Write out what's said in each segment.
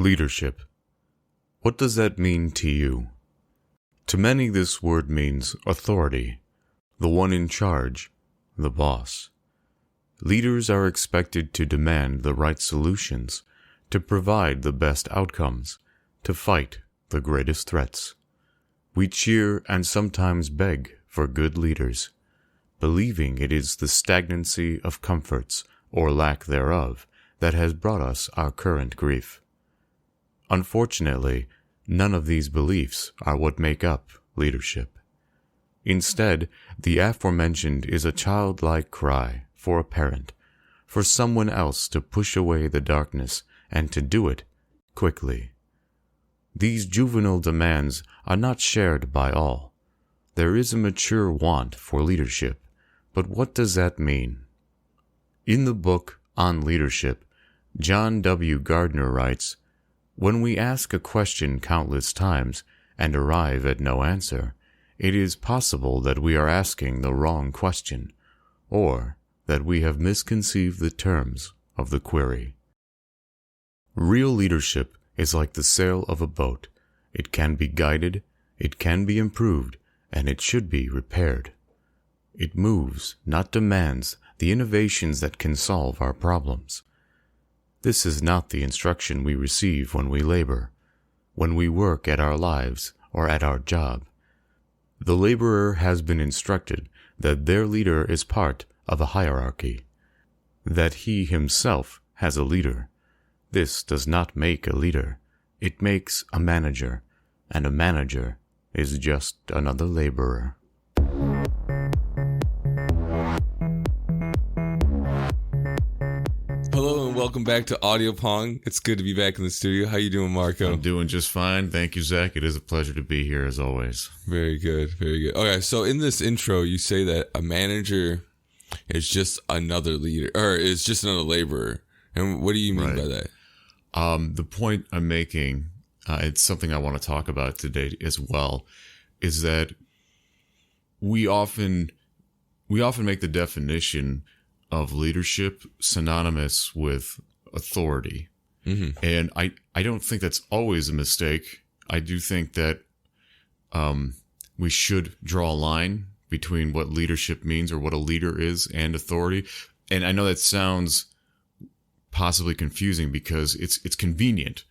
Leadership. What does that mean to you? To many, this word means authority, the one in charge, the boss. Leaders are expected to demand the right solutions, to provide the best outcomes, to fight the greatest threats. We cheer and sometimes beg for good leaders, believing it is the stagnancy of comforts, or lack thereof, that has brought us our current grief. Unfortunately, none of these beliefs are what make up leadership. Instead, the aforementioned is a childlike cry for a parent, for someone else to push away the darkness and to do it quickly. These juvenile demands are not shared by all. There is a mature want for leadership, but what does that mean? In the book on leadership, John W. Gardner writes, "When we ask a question countless times and arrive at no answer, it is possible that we are asking the wrong question, or that we have misconceived the terms of the query." Real leadership is like the sail of a boat. It can be guided, it can be improved, and it should be repaired. It moves, not demands, the innovations that can solve our problems. This is not the instruction we receive when we labor, when we work at our lives or at our job. The laborer has been instructed that their leader is part of a hierarchy, that he himself has a leader. This does not make a leader. It makes a manager, and a manager is just another laborer. Hello and welcome back to Audio Pong. It's good to be back in the studio. How you doing, Marco? I'm doing just fine. Thank you, Zach. It is a pleasure to be here as always. Very good, very good. Okay, so in this intro, you say that a manager is just another leader, or is just another laborer. And what do you mean by that? The point I'm making, it's something I want to talk about today as well, is that we often make the definition of leadership synonymous with authority. Mm-hmm. And I don't think that's always a mistake. I do think that we should draw a line between what leadership means, or what a leader is, and authority. And I know that sounds possibly confusing because it's convenient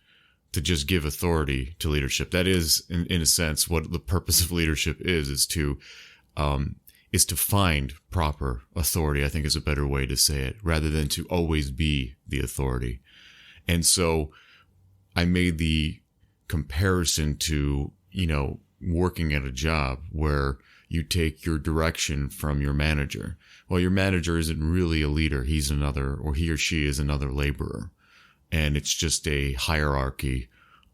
to just give authority to leadership. That is, in a sense, what the purpose of leadership is to find proper authority, I think is a better way to say it, rather than to always be the authority. And so I made the comparison to, working at a job where you take your direction from your manager. Well, your manager isn't really a leader. He's another, or he or she is another laborer. And it's just a hierarchy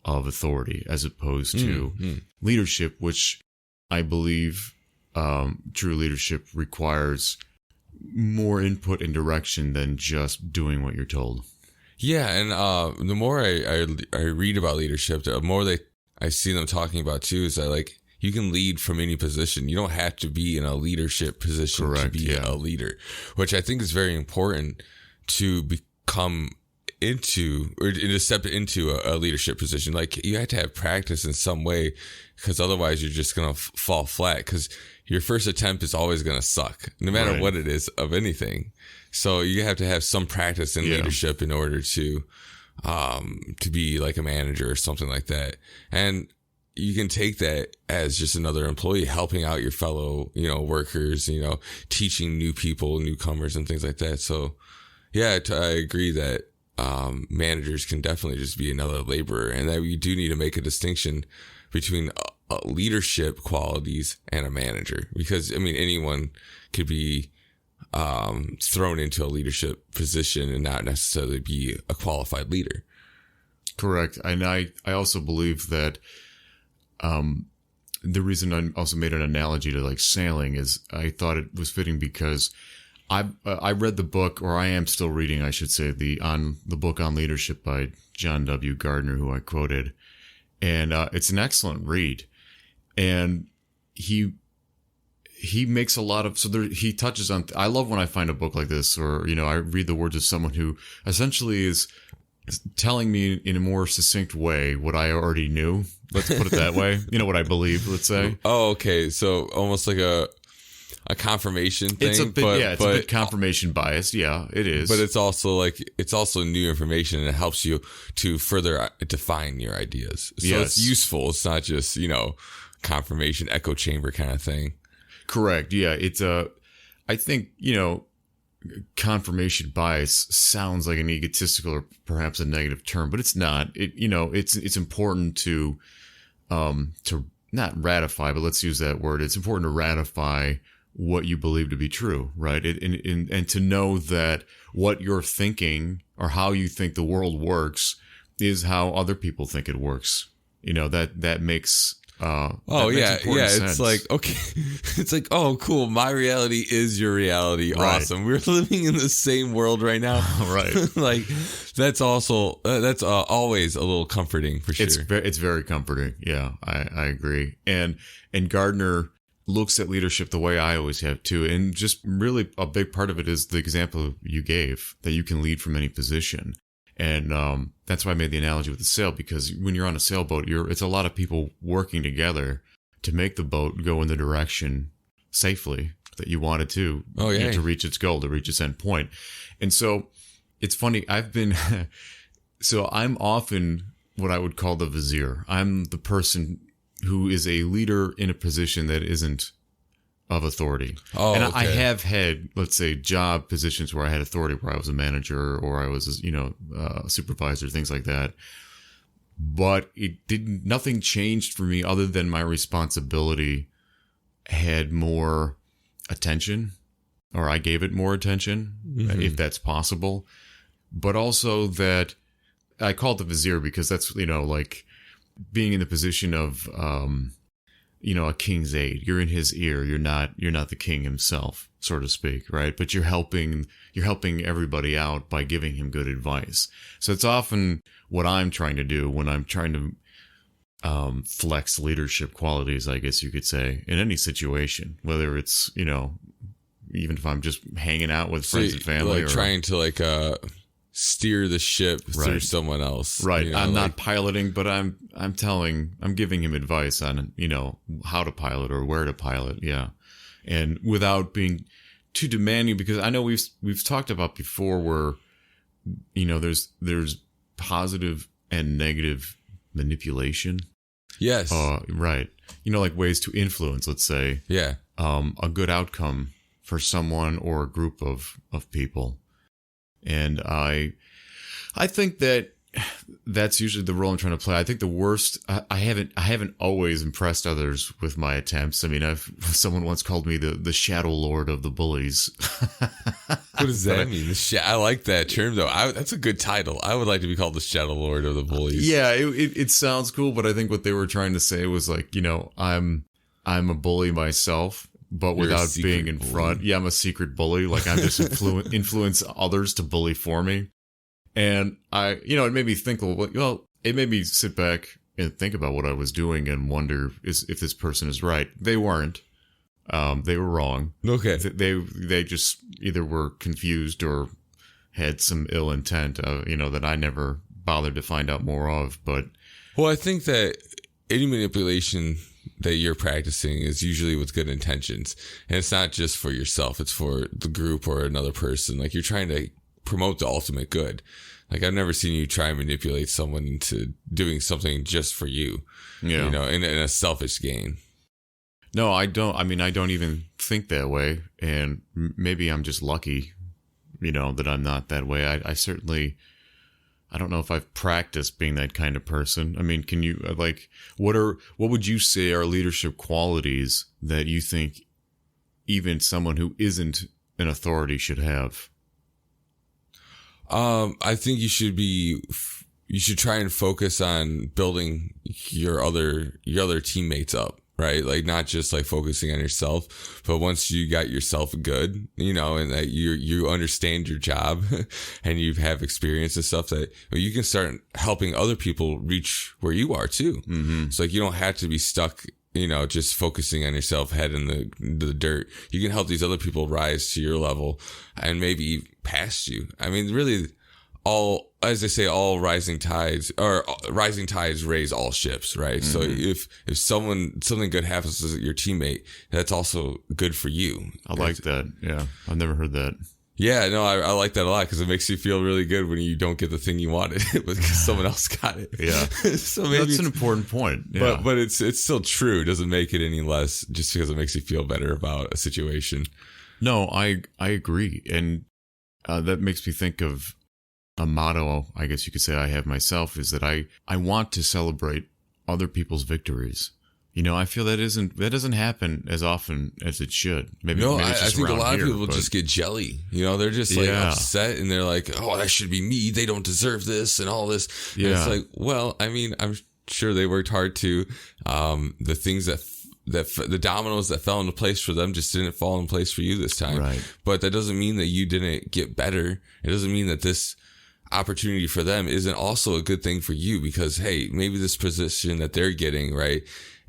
of authority as opposed to leadership, which I believe true leadership requires more input and direction than just doing what you're told. Yeah, and the more I read about leadership, the more I see them talking about too, is that you can lead from any position. You don't have to be in a leadership position to be a leader, which I think is very important to become into, or to step into a leadership position. You have to have practice in some way, because otherwise you're just going to fall flat, because your first attempt is always going to suck, no matter what it is of anything. So you have to have some practice in leadership in order to be like a manager or something like that. And you can take that as just another employee helping out your fellow, workers, teaching new people, newcomers and things like that. So yeah, I agree that managers can definitely just be another laborer, and that we do need to make a distinction between leadership qualities and a manager, because anyone could be thrown into a leadership position and not necessarily be a qualified leader. Correct. And I also believe that the reason I also made an analogy to sailing is I thought it was fitting because I read the book, or I am still reading, I should say, the book on leadership by John W. Gardner, who I quoted, and it's an excellent read. And he makes a lot of, he touches on, I love when I find a book like this, or, I read the words of someone who essentially is telling me in a more succinct way what I already knew. Let's put it that way. You know, what I believe, let's say. Oh, okay. So almost like a confirmation thing. It's a bit confirmation biased. Yeah, it is. But it's also new information, and it helps you to further define your ideas. So it's useful. It's not just, confirmation echo chamber kind of thing. Correct. Yeah. It's I think, confirmation bias sounds like an egotistical or perhaps a negative term, but it's not. It's important to not ratify, but let's use that word. It's important to ratify what you believe to be true, right? And to know that what you're thinking or how you think the world works is how other people think it works. That makes sense. It's like, okay, it's like, oh, cool, my reality is your reality. Right. Awesome, we're living in the same world right now. Right. Like, that's also always a little comforting for sure. It's very comforting. Yeah, I agree. And Gardner looks at leadership the way I always have too, and just really a big part of it is the example you gave, that you can lead from any position. And that's why I made the analogy with the sail, because when you're on a sailboat, it's a lot of people working together to make the boat go in the direction safely that you want it to, to reach its goal, to reach its end point. And so it's funny, I'm often what I would call the vizier. I'm the person who is a leader in a position that isn't of authority. Oh, and I have had, let's say, job positions where I had authority, where I was a manager or I was, a supervisor, things like that. But nothing changed for me other than my responsibility had more attention, or I gave it more attention, if that's possible. But also that I call it the vizier because that's, like being in the position of, a king's aide. You're in his ear. You're not the king himself, so to speak, right? But you're helping everybody out by giving him good advice. So it's often what I'm trying to do when I'm trying to flex leadership qualities, I guess you could say, in any situation, whether it's, even if I'm just hanging out with friends and family, like trying to steer the ship through someone else. Right. I'm not piloting, but I'm giving him advice on, how to pilot or where to pilot. Yeah. And without being too demanding, because I know we've talked about before where, there's positive and negative manipulation. Yes. Right. Like ways to influence, let's say. Yeah. A good outcome for someone or a group of people. And I think that's usually the role I'm trying to play. I think the worst, I haven't always impressed others with my attempts. I mean, someone once called me the shadow lord of the bullies. What does that mean? I like that term though. That's a good title. I would like to be called the shadow lord of the bullies. Yeah, it sounds cool, but I think what they were trying to say was like, I'm a bully myself. But without being in front. Yeah, I'm a secret bully. Like I'm just influence others to bully for me. And it made me think, it made me sit back and think about what I was doing and wonder if this person is right. They weren't. They were wrong. Okay. They just either were confused or had some ill intent, that I never bothered to find out more of. But I think that any manipulation that you're practicing is usually with good intentions, and it's not just for yourself, it's for the group or another person. Like you're trying to promote the ultimate good. Like I've never seen you try and manipulate someone into doing something just for you, in a selfish gain. No, I don't. I mean, I don't even think that way, and maybe I'm just lucky, that I'm not that way. I certainly, I don't know if I've practiced being that kind of person. I mean, can you what would you say are leadership qualities that you think even someone who isn't an authority should have? I think you should try and focus on building your other teammates up. Right? Like not just like focusing on yourself, but once you got yourself good, and that you understand your job and you have experience and stuff, that you can start helping other people reach where you are too. Mm-hmm. So like you don't have to be stuck, just focusing on yourself, head in the dirt. You can help these other people rise to your level and maybe past you. I mean, really as they say, all rising tides raise all ships, right? So if something good happens to your teammate, that's also good for you. I like that. Yeah. I've never heard that. Yeah, no, I like that a lot because it makes you feel really good when you don't get the thing you wanted because someone else got it. Yeah. So maybe that's an important point. Yeah. But it's still true. It doesn't make it any less just because it makes you feel better about a situation. No, I agree. And that makes me think of a motto, I guess you could say I have myself, is that I want to celebrate other people's victories. You know, I feel that doesn't happen as often as it should. Maybe I it's just think a lot here, of people just get jelly. You know, they're just like upset and they're like, "Oh, that should be me. They don't deserve this and all this." Yeah. And it's like, well, I mean, I'm sure they worked hard too. The things that the dominoes that fell into place for them just didn't fall in place for you this time. Right. But that doesn't mean that you didn't get better. It doesn't mean that this opportunity for them isn't also a good thing for you because, hey, maybe this position that they're getting, right,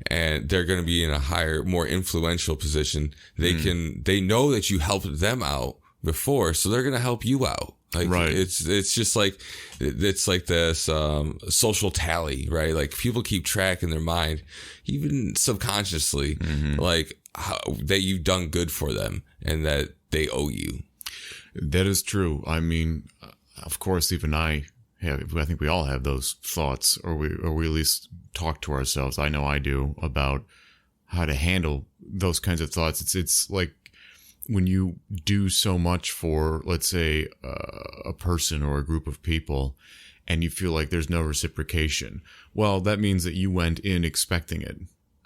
and they're going to be in a higher, more influential position. They know that you helped them out before, so they're going to help you out. Like, right. It's just like, it's like this, social tally, right? Like people keep track in their mind, even subconsciously, like that you've done good for them and that they owe you. That is true. I mean, of course, even I think we all have those thoughts, or we at least talk to ourselves. I know I do, about how to handle those kinds of thoughts. It's like when you do so much for, let's say, a person or a group of people, and you feel like there's no reciprocation. Well, that means that you went in expecting it,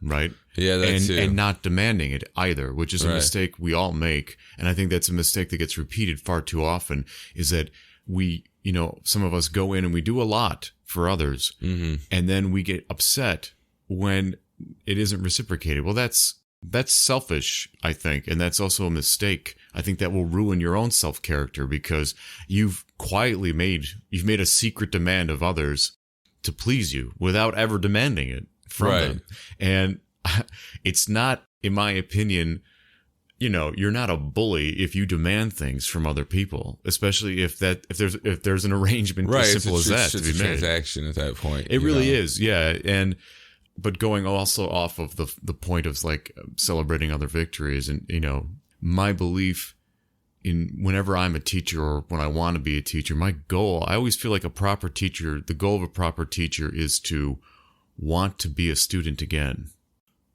right? Yeah, that's it. And not demanding it either, which is a mistake we all make. And I think that's a mistake that gets repeated far too often, is that we, you know, some of us go in and we do a lot for others, and then we get upset when it isn't reciprocated. Well, that's selfish, I think, and that's also a mistake. I think that will ruin your own self-character because you've made a secret demand of others to please you without ever demanding it from them. And it's not, in my opinion, you know, you're not a bully if you demand things from other people, especially if there's an arrangement as simple as that to be made. It's a transaction at that point. It really is, yeah. But going also off of the point of like celebrating other victories, and you know, my belief in whenever I'm a teacher or when I want to be a teacher, my goal, I always feel like a proper teacher, the goal of a proper teacher is to want to be a student again.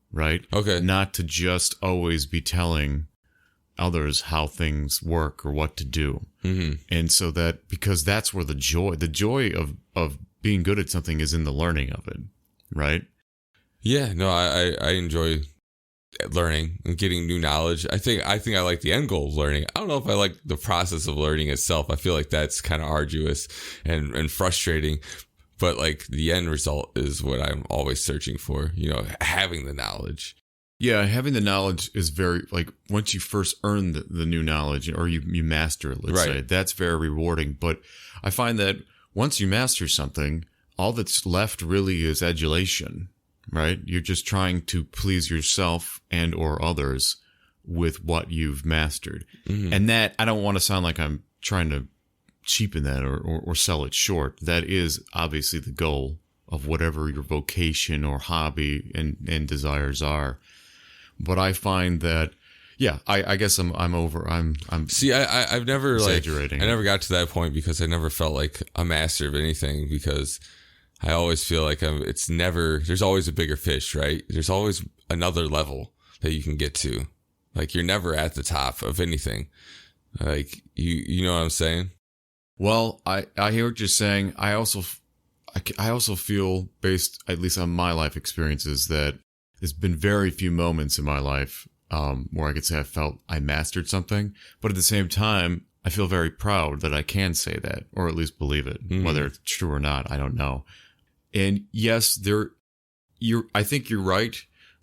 Right? Okay. Not to just always be telling others how things work or what to do. And so that, because that's where the joy of being good at something is in the learning of it. Right? Yeah, no, I enjoy learning and getting new knowledge. I think I like the end goal of learning. I don't know if I like the process of learning itself. I feel like that's kind of arduous and frustrating. But like the end result is what I'm always searching for, you know, having the knowledge. Yeah, having the knowledge is very, like, once you first earn the new knowledge, or you master it, let's say, that's very rewarding. But I find that once you master something, all that's left really is adulation, right? You're just trying to please yourself and or others with what you've mastered. And that, I don't want to sound like I'm trying to cheapen that or sell it short. That is obviously the goal of whatever your vocation or hobby and desires are. But I find that, yeah, I guess I'm see, I've never exaggerating. I never got to that point because I never felt like a master of anything, because I always feel like there's always a bigger fish, right? There's always another level that you can get to. Like, you're never at the top of anything. Like, you know what I'm saying? Well, I hear what you're saying. I also feel, based at least on my life experiences, that there's been very few moments in my life where I could say I felt I mastered something. But at the same time, I feel very proud that I can say that, or at least believe it. Whether it's true or not, I don't know. And yes, I think you're right,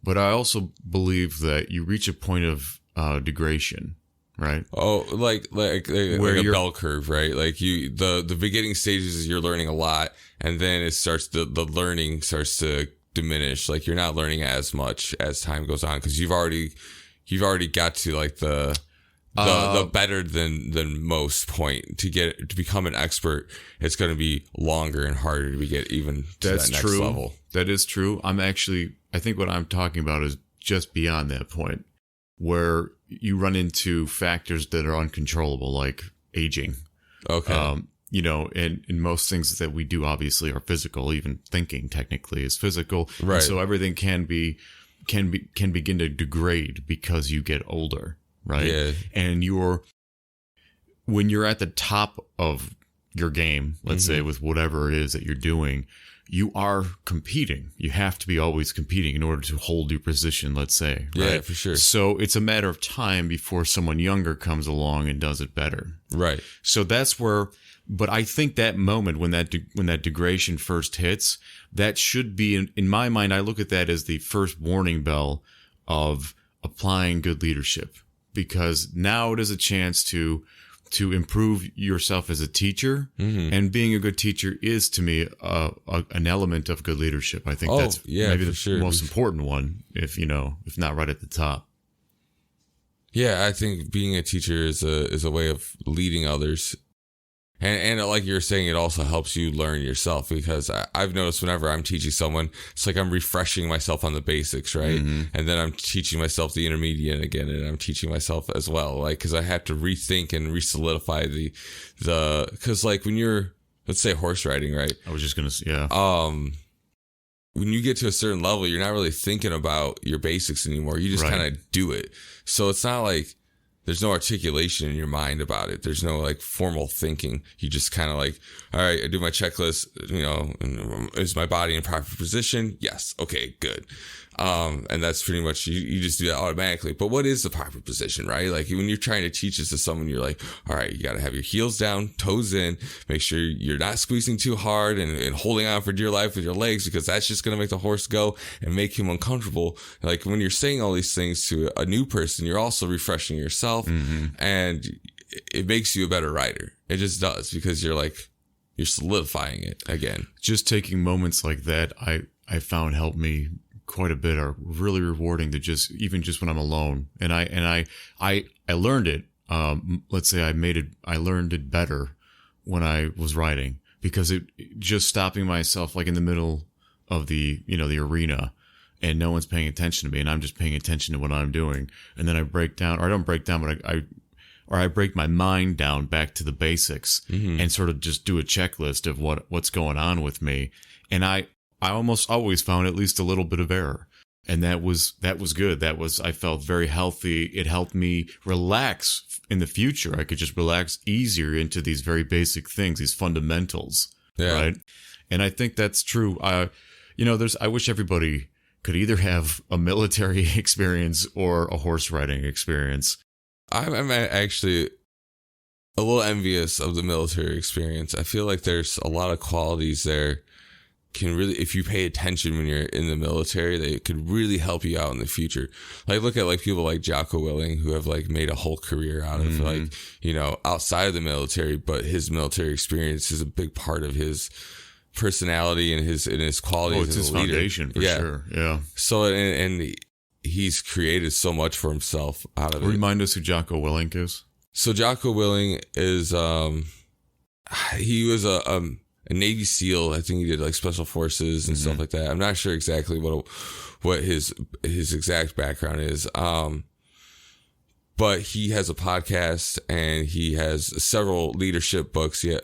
but I also believe that you reach a point of degradation. Right. Oh, like a bell curve, right? Like the beginning stages is you're learning a lot, and then it starts the learning starts to diminish. Like, you're not learning as much as time goes on because you've already got to like the The better than most point to become an expert, it's going to be longer and harder to get even to that next level. That is true. I think what I'm talking about is just beyond that point, where you run into factors that are uncontrollable, like aging. Okay. And most things that we do obviously are physical. Even thinking technically is physical. Right. And so everything can begin to degrade because you get older. Right. Yeah. And when you're at the top of your game, let's say with whatever it is that you're doing, you are competing. You have to be always competing in order to hold your position, let's say. Right? Yeah, for sure. So it's a matter of time before someone younger comes along and does it better. Right. So that's where, but I think that moment when that degradation first hits, that should be, in my mind, I look at that as the first warning bell of applying good leadership, because now it is a chance to improve yourself as a teacher, and being a good teacher is, to me, an element of good leadership. I think that's maybe the most important one, if not right at the top. Yeah, I think being a teacher is a way of leading others. And like you're saying, it also helps you learn yourself, because I've noticed whenever I'm teaching someone, it's like I'm refreshing myself on the basics, right? And then I'm teaching myself the intermediate again, and I'm teaching myself as well, like, because I have to rethink and re-solidify because like when you're, let's say, horse riding, right? I was just gonna say, yeah. When you get to a certain level, you're not really thinking about your basics anymore. You just kind of do it. So it's not like there's no articulation in your mind about it. There's no like formal thinking. You just kind of like, all right, I do my checklist, is my body in proper position? Yes. Okay, good. And that's pretty much, you just do that automatically. But what is the proper position, right? Like when you're trying to teach this to someone, you're like, all right, you got to have your heels down, toes in, make sure you're not squeezing too hard and holding on for dear life with your legs, because that's just going to make the horse go and make him uncomfortable. Like when you're saying all these things to a new person, you're also refreshing yourself, and it makes you a better rider. It just does, because you're solidifying it again. Just taking moments like that, I found helped me quite a bit, are really rewarding to just when I'm alone. And I learned it. Let's say I learned it better when I was writing, because it just stopping myself like in the middle of the arena, and no one's paying attention to me, and I'm just paying attention to what I'm doing. And then I break down, or I don't break down, but I break my mind down back to the basics, and sort of just do a checklist of what's going on with me. And I almost always found at least a little bit of error. And that was good. I felt very healthy. It helped me relax in the future. I could just relax easier into these very basic things, these fundamentals. Yeah. Right. And I think that's true. I wish everybody could either have a military experience or a horse riding experience. I'm actually a little envious of the military experience. I feel like there's a lot of qualities there can really, if you pay attention when you're in the military, they could really help you out in the future. Like look at like people like Jocko Willing, who have like made a whole career out of like, outside of the military, but his military experience is a big part of his personality and his qualities. It's his foundation for sure. Yeah. So, and he's created so much for himself out of it. Remind us who Jocko Willing is. So Jocko Willing is, he was a Navy SEAL. I think he did like special forces and stuff like that. I'm not sure exactly what his exact background is. But he has a podcast and he has several leadership books. I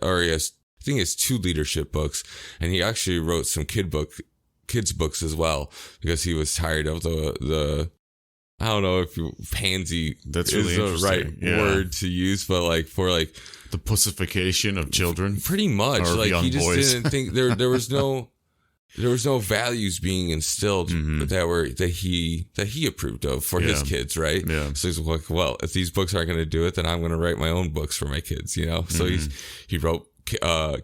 think he has 2 leadership books, and he actually wrote some kids books as well, because he was tired of the I don't know if pansy that's really is the right word to use, but like for like the pussification of children, pretty much. Like he just boys. Didn't think there was no values being instilled that he approved of for his kids, right? Yeah. So he's like, well, if these books aren't going to do it, then I'm going to write my own books for my kids, So he wrote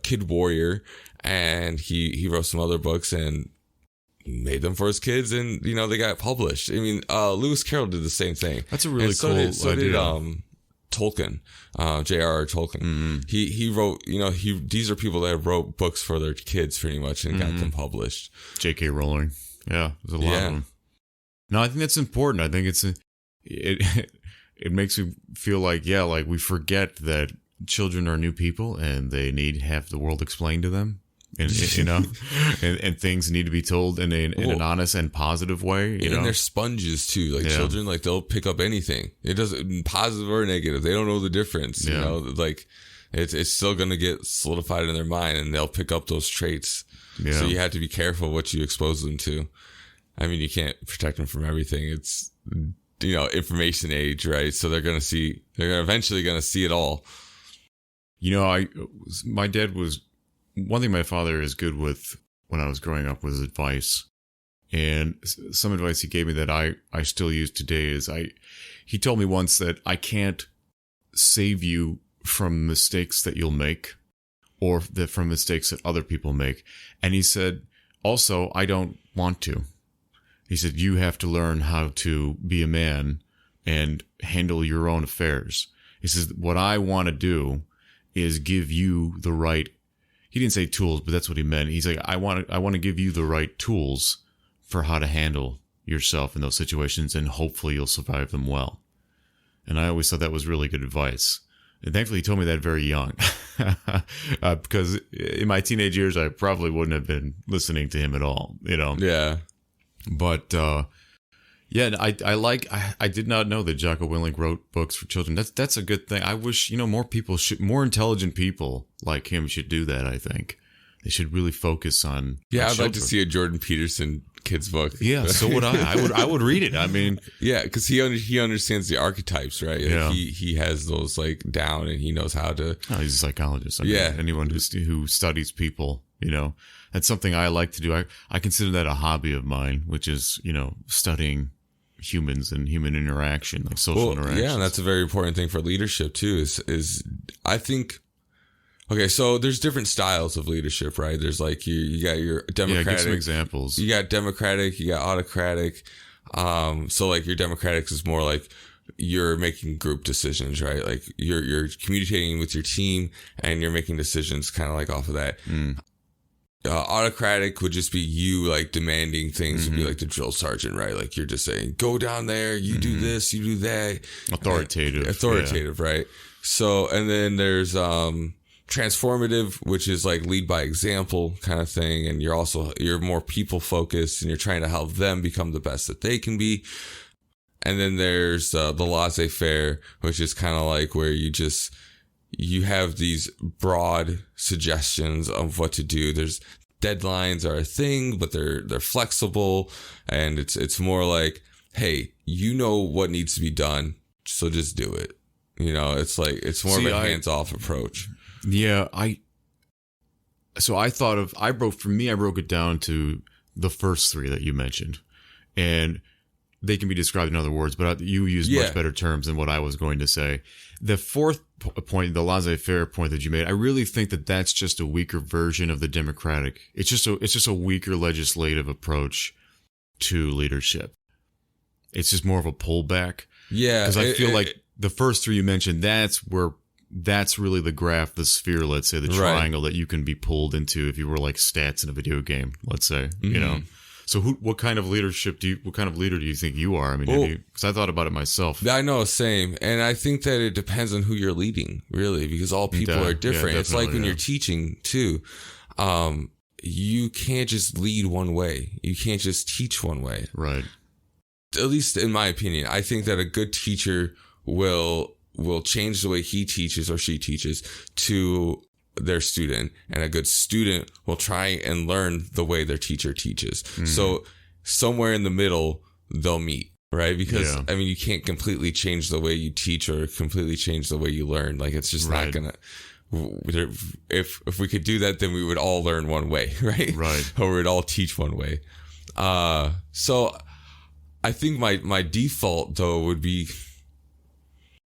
Kid Warrior, and he wrote some other books and made them for his kids, and they got published. I mean, Lewis Carroll did the same thing. That's a really cool idea. So did Tolkien, J.R.R. Tolkien. He wrote, these are people that wrote books for their kids pretty much and got them published. J.K. Rowling. Yeah, there's a lot of them. No, I think that's important. I think it makes me feel like, like we forget that children are new people and they need to have the world explained to them. And and things need to be told in an honest and positive way. And they're sponges too. Like children, like they'll pick up anything. It doesn't positive or negative. They don't know the difference. You know, like it's still going to get solidified in their mind, and they'll pick up those traits. Yeah. So you have to be careful what you expose them to. I mean, you can't protect them from everything. It's information age, right? So they're eventually going to see it all. My dad was. One thing my father is good with when I was growing up was advice. And some advice he gave me that I still use today is he told me once that I can't save you from mistakes that you'll make or from mistakes that other people make. And he said, also, I don't want to. He said, you have to learn how to be a man and handle your own affairs. He says, what I want to do is give you the right. He didn't say tools, but that's what he meant. He's like, I want to give you the right tools for how to handle yourself in those situations, and hopefully you'll survive them well. And I always thought that was really good advice. And thankfully, he told me that very young, because in my teenage years, I probably wouldn't have been listening to him at all. Yeah. But I did not know that Jocko Willink wrote books for children. That's a good thing. I wish, more intelligent people like him should do that, I think. They should really focus on I'd like to see a Jordan Peterson kids book. Yeah, so would I. I would read it. I mean, yeah, because he understands the archetypes, right? Like he has those like down, and he knows how to. Oh, he's a psychologist. I mean, anyone who studies people, that's something I like to do. I consider that a hobby of mine, which is studying humans and human interaction, like social interaction. Yeah, and that's a very important thing for leadership too. Is I think. Okay, so there's different styles of leadership, right? There's like you got your democratic. Yeah, give some examples. You got democratic, you got autocratic. So like your democratic is more like you're making group decisions, right? Like you're communicating with your team and you're making decisions kind of like off of that. Autocratic would just be you like demanding things, would be like the drill sergeant, right? Like you're just saying, go down there, you do this, you do that. Authoritative, right? So, and then there's transformative, which is like lead by example kind of thing. And you're more people focused and you're trying to help them become the best that they can be. And then there's the laissez-faire, which is kind of like where you have these broad suggestions of what to do. There's deadlines are a thing, but they're flexible. And it's more like, hey, you know what needs to be done, so just do it. It's more of a hands-off approach. Yeah, I broke it down to the first three that you mentioned, and they can be described in other words, but you used much better terms than what I was going to say. The fourth point, the laissez-faire point that you made, I really think that that's just a weaker version of the democratic. It's just a weaker legislative approach to leadership. It's just more of a pullback. Yeah, because I feel like the first three you mentioned, that's really the graph, the sphere, let's say, the triangle that you can be pulled into if you were like stats in a video game, let's say, So what kind of leader do you think you are? I mean, because I thought about it myself. I know, same. And I think that it depends on who you're leading, really, because all people are different. Yeah, it's like when you're teaching too. You can't just lead one way. You can't just teach one way. Right. At least in my opinion, I think that a good teacher will change the way he teaches or she teaches to their student, and a good student will try and learn the way their teacher teaches. So somewhere in the middle, they'll meet, right? Because I mean, you can't completely change the way you teach or completely change the way you learn. Like it's just not gonna. If we could do that, then we would all learn one way, right? Right. Or we'd all teach one way. So I think my default though would be,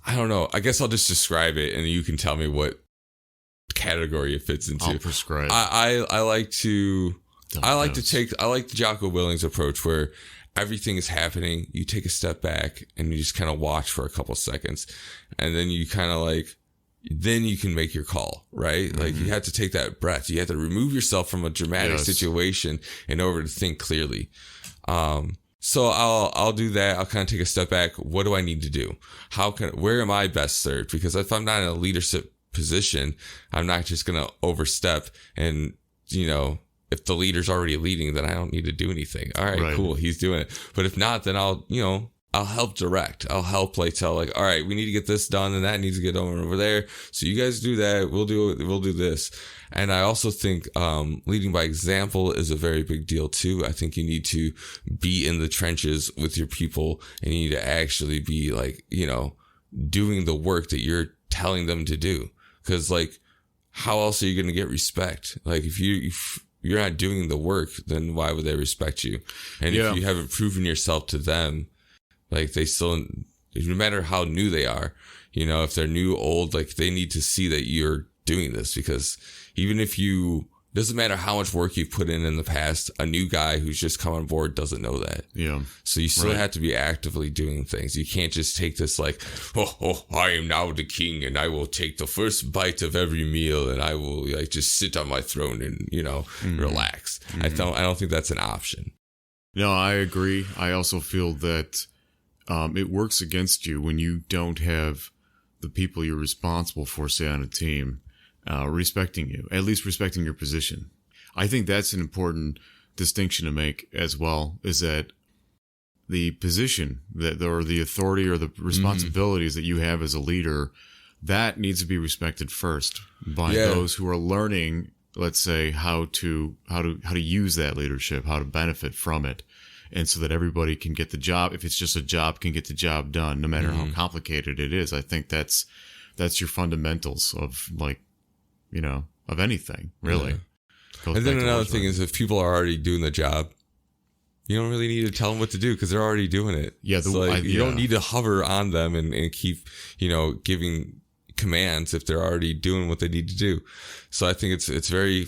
I don't know. I guess I'll just describe it, and you can tell me what category it fits into. I'll prescribe. I like the Jocko Willink's approach, where everything is happening. You take a step back and you just kind of watch for a couple seconds, and then you kind of then you can make your call, right? Like you have to take that breath. You have to remove yourself from a dramatic situation in order to think clearly. So I'll do that. I'll kind of take a step back. What do I need to do? Where am I best served? Because if I'm not in a leadership position, I'm not just going to overstep. And, if the leader's already leading, then I don't need to do anything. All right, cool. He's doing it. But if not, then I'll help direct. I'll help tell all right, we need to get this done and that needs to get done over there. So you guys do that. We'll do this. And I also think, leading by example is a very big deal too. I think you need to be in the trenches with your people, and you need to actually be doing the work that you're telling them to do. Cause how else are you going to get respect? If you're not doing the work, then why would they respect you? And if you haven't proven yourself to them, they still, no matter how new they are, if they're new, old, they need to see that you're doing this, because even if doesn't matter how much work you've put in the past, a new guy who's just come on board doesn't know that. Yeah. So you still have to be actively doing things. You can't just take this I am now the king and I will take the first bite of every meal and I will just sit on my throne and, relax. Mm-hmm. I don't think that's an option. No, I agree. I also feel that it works against you when you don't have the people you're responsible for, say, on a team, respecting you, at least respecting your position. I think that's an important distinction to make as well, is that the position or the authority or the responsibilities that you have as a leader, that needs to be respected first by those who are learning, let's say, how to use that leadership, how to benefit from it. And so that everybody can get the job. If it's just a job, can get the job done, no matter how complicated it is. I think that's your fundamentals of of anything, really. Yeah. And then another thing is, if people are already doing the job, you don't really need to tell them what to do because they're already doing it. Yeah. You don't need to hover on them and keep, giving commands if they're already doing what they need to do. So I think it's very,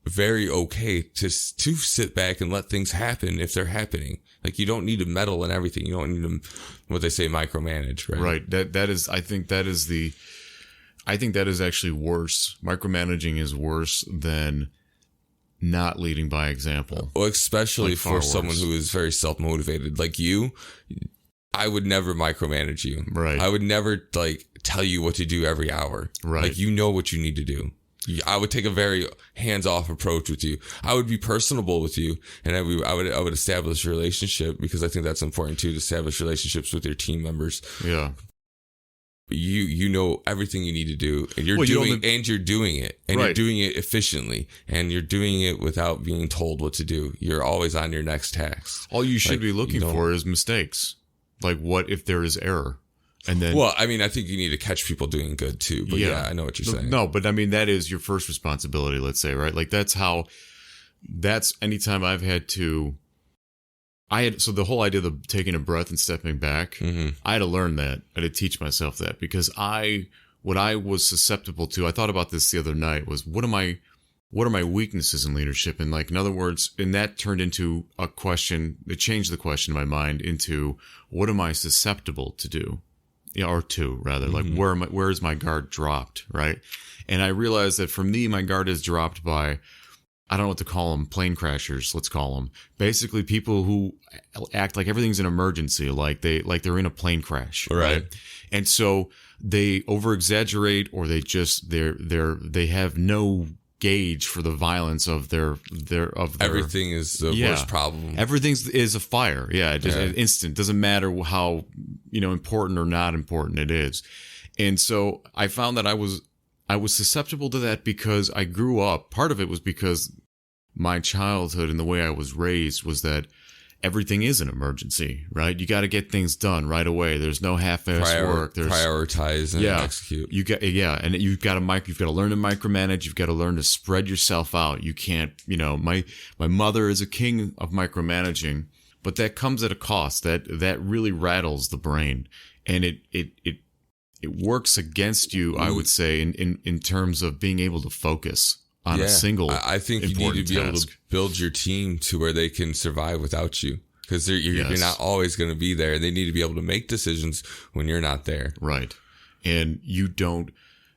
very okay to sit back and let things happen if they're happening. You don't need to meddle in everything. You don't need to, what they say, micromanage, right? Right. I think that is actually worse. Micromanaging is worse than not leading by example. Well, especially for someone who is very self-motivated like you. I would never micromanage you. Right. I would never tell you what to do every hour. Right. You know what you need to do. I would take a very hands-off approach with you. I would be personable with you, and I would establish a relationship, because I think that's important too, to establish relationships with your team members. Yeah. You know everything you need to do, and you're doing it, and you're doing it efficiently, and you're doing it without being told what to do. You're always on your next task. All you should be looking for is mistakes. What if there is error? And then, I think you need to catch people doing good too. But I know what you're saying. No, but that is your first responsibility, let's say, right? That's anytime I've had to, so the whole idea of taking a breath and stepping back, I had to learn that. I had to teach myself that, because what I was susceptible to, I thought about this the other night, was what are my weaknesses in leadership? And in other words, and that turned into a question, it changed the question in my mind into, what am I susceptible to do? Or to, rather, where is my guard dropped, right? And I realized that for me, my guard is dropped by, I don't know what to call them, plane crashers, let's call them. Basically, people who act like everything's an emergency, they're in a plane crash, right? And so they over exaggerate, or they have no gauge for the violence of their everything is the worst problem. Everything is a fire. Yeah. Just instant. Doesn't matter how, important or not important it is. And so I found that I was susceptible to that because I grew up. Part of it was because my childhood and the way I was raised was that everything is an emergency, right? You got to get things done right away. There's no half-ass work. There's prioritize and execute. And you've got to learn to micromanage. You've got to learn to spread yourself out. You can't, my mother is a king of micromanaging, but that comes at a cost. That really rattles the brain, and it works against you, I would say, in terms of being able to focus on a single. I think you need to be able to build your team to where they can survive without you, because you're not always going to be there. They need to be able to make decisions when you're not there. Right. And you don't.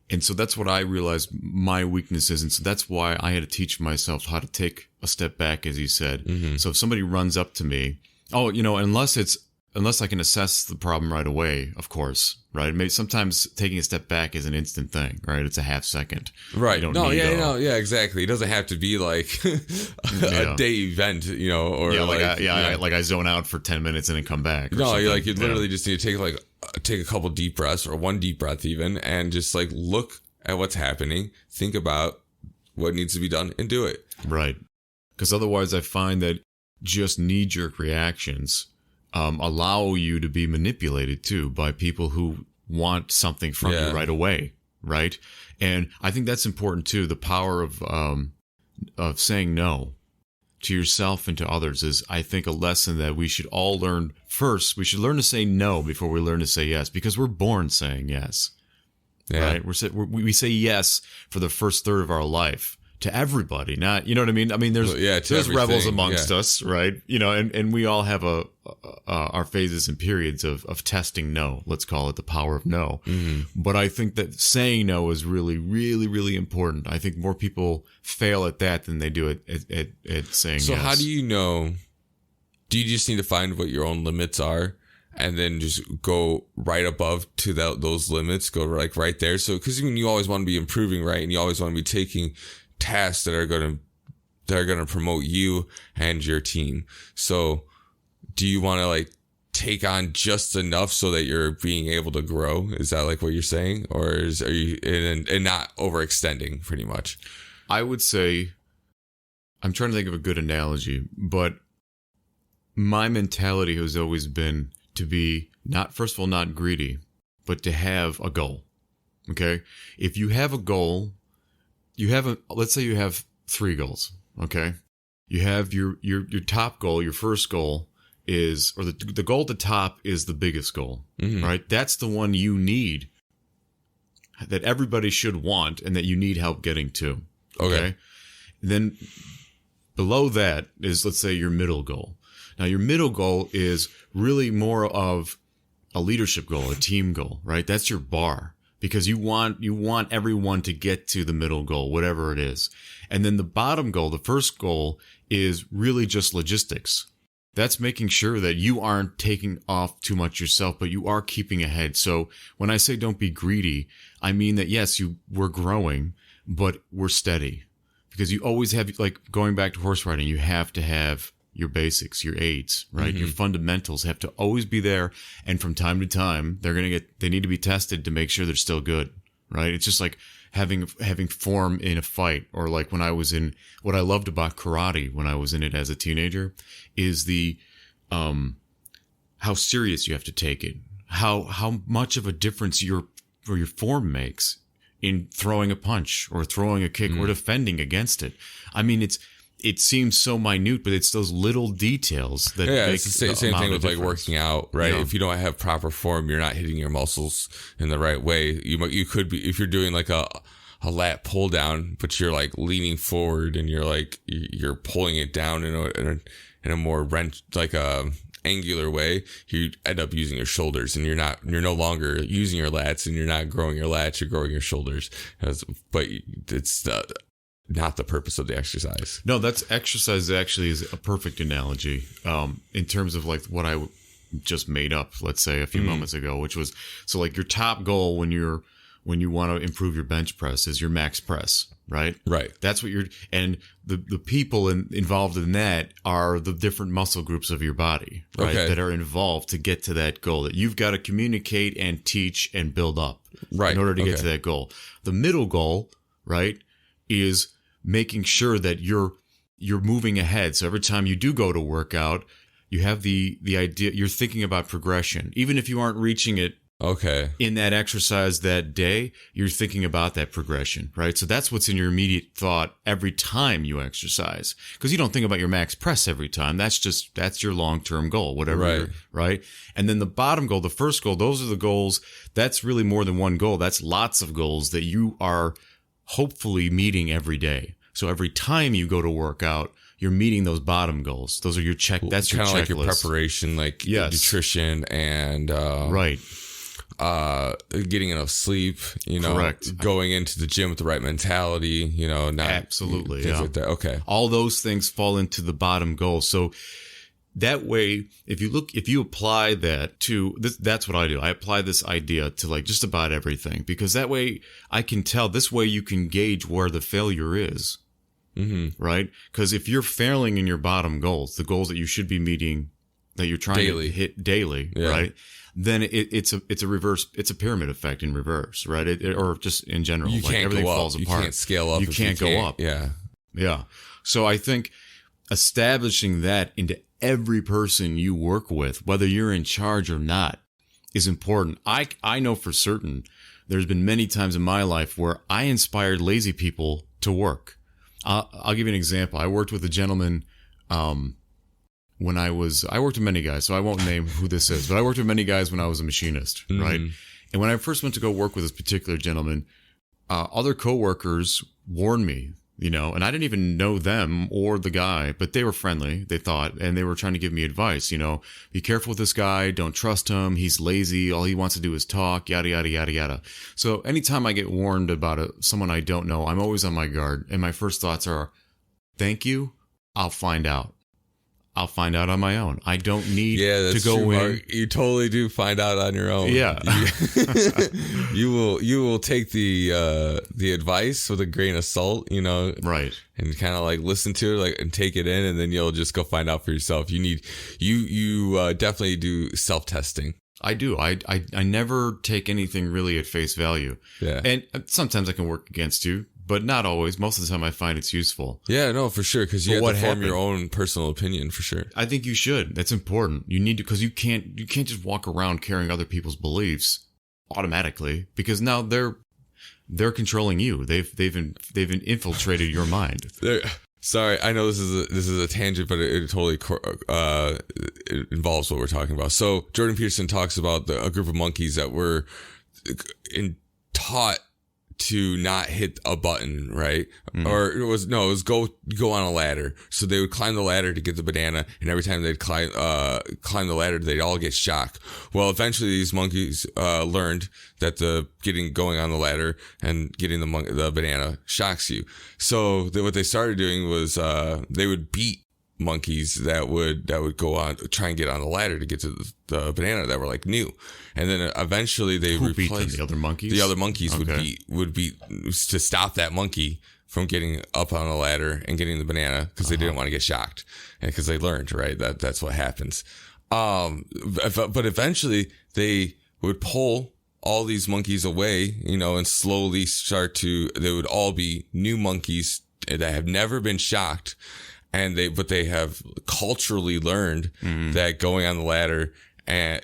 And so that's what I realized my weakness is. And so that's why I had to teach myself how to take a step back, as you said. Mm-hmm. So if somebody runs up to me, Oh, unless I can assess the problem right away, of course, right? Maybe sometimes taking a step back is an instant thing, right? It's a half second. Right. Yeah, exactly. It doesn't have to be like a day event, or I zone out for 10 minutes and then come back. No, you literally just need to take a couple deep breaths, or one deep breath even, and just like look at what's happening, think about what needs to be done, and do it. Right. Because otherwise I find that just knee-jerk reactions allow you to be manipulated too by people who want something from you right away, right? And I think that's important too. The power of saying no to yourself and to others is, I think, a lesson that we should all learn. First, we should learn to say no before we learn to say yes, because we're born saying yes. Yeah. Right? We say yes for the first third of our life. To everybody, not, you know what I mean? I mean, there's rebels amongst us, right? And we all have our phases and periods of testing no. Let's call it the power of no. Mm-hmm. But I think that saying no is really, really, really important. I think more people fail at that than they do at saying yes. So how do you know? Do you just need to find what your own limits are, and then just go right above to those limits? Go like right there. So because you always want to be improving, right? And you always want to be taking tasks that are going to promote you and your team. So do you want to like take on just enough so that you're being able to grow? Is that like what you're saying? Or are you and not overextending pretty much? I would say, I'm trying to think of a good analogy, but my mentality has always been to be not greedy, but to have a goal. Okay. If you have a goal, let's say you have 3 goals, okay? You have your top goal, your first goal is, or the goal at the top is the biggest goal, mm-hmm. right? That's the one you need, that everybody should want, and that you need help getting to, okay? Then below that is, let's say, your middle goal. Now, your middle goal is really more of a leadership goal, a team goal, right? That's your bar. Because you want everyone to get to the middle goal, whatever it is. And then the bottom goal, the first goal, is really just logistics. That's making sure that you aren't taking off too much yourself, but you are keeping ahead. So when I say don't be greedy, I mean that, yes, we're growing, but we're steady. Because you always have, like going back to horse riding, you have to have your basics, your aids, right? Mm-hmm. Your fundamentals have to always be there. And from time to time, they need to be tested to make sure they're still good, right? It's just like having form in a fight, or like when I was in, what I loved about karate when I was in it as a teenager is the, how serious you have to take it, how much of a difference your form makes in throwing a punch or throwing a kick or defending against it. I mean, it seems so minute, but it's those little details that make it's the same thing with like working out, right? Yeah. If you don't have proper form, you're not hitting your muscles in the right way. You could be, if you're doing like a lat pull down, but you're like leaning forward and you're pulling it down in a more like a angular way, you end up using your shoulders, and you're no longer using your lats, and you're not growing your lats, you're growing your shoulders. But it's not the purpose of the exercise. No, that's exercise actually is a perfect analogy in terms of like what I just made up, let's say a few moments ago, which was, so like your top goal when you want to improve your bench press is your max press, right? Right. That's what and the people involved in that are the different muscle groups of your body, right? Okay. That are involved to get to that goal that you've got to communicate and teach and build up, right, in order to get to that goal. The middle goal, right, is making sure that you're moving ahead. So every time you do go to work out, you have the idea, you're thinking about progression. Even if you aren't reaching it in that exercise that day, you're thinking about that progression, right? So that's what's in your immediate thought every time you exercise. Because you don't think about your max press every time. That's your long-term goal, whatever, right? And then the bottom goal, the first goal, those are the goals. That's really more than one goal. That's lots of goals that you are hopefully meeting every day. So every time you go to work out, you're meeting those bottom goals. Those are your that's your checklist. Kind of like your preparation, like nutrition and getting enough sleep, correct, going into the gym with the right mentality, not absolutely things like that. Okay. All those things fall into the bottom goal. So that way, if you apply that to this, that's what I do. I apply this idea to like just about everything, because that way I can tell, this way you can gauge where the failure is. Mm-hmm. Right? Because if you're failing in your bottom goals, the goals that you should be meeting, that you're trying to hit daily, right? Then it's a pyramid effect in reverse, right? Or just in general, you can't everything go up. falls apart. You can't scale up. You can't go up. Yeah. So I think establishing that into every person you work with, whether you're in charge or not, is important. I know for certain there's been many times in my life where I inspired lazy people to work. I'll give you an example. I worked with a gentleman when I worked with many guys, so I won't name who this is, but I worked with many guys when I was a machinist, right? And when I first went to go work with this particular gentleman, other coworkers warned me, and I didn't even know them or the guy, but they were friendly, they thought, and they were trying to give me advice, be careful with this guy, don't trust him, he's lazy, all he wants to do is talk, yada, yada, yada, yada. So anytime I get warned about someone I don't know, I'm always on my guard, and my first thoughts are, thank you, I'll find out. I'll find out on my own. I don't need to go true, in. Mark. You totally do find out on your own. Yeah. You will take the advice with a grain of salt, right. And kind of like listen to it, and take it in, and then you'll just go find out for yourself. You definitely do self-testing. I do. I never take anything really at face value. Yeah. And sometimes I can work against you, but not always. Most of the time I find it's useful. Yeah, no, for sure. Because you have to form your own personal opinion, for sure. I think you should. That's important. You need to, because you can't just walk around carrying other people's beliefs automatically, because now they're controlling you. They've infiltrated your mind. Sorry, I know this is a tangent, but it totally it involves what we're talking about. So Jordan Peterson talks about a group of monkeys that were taught to not hit a button, right? Mm-hmm. Or it was go on a ladder. So they would climb the ladder to get the banana, and every time they'd climb the ladder, they'd all get shocked. Well, eventually these monkeys learned that going on the ladder and getting the banana shocks you. So what they started doing was they would beat monkeys that would go on, try and get on the ladder to get to the banana that were like new. And then eventually they replaced the other monkeys. The other monkeys would beat to stop that monkey from getting up on the ladder and getting the banana, because they didn't want to get shocked, and because they learned, right, that's what happens. But eventually they would pull all these monkeys away, and slowly they would all be new monkeys that have never been shocked. But they have culturally learned that going on the ladder and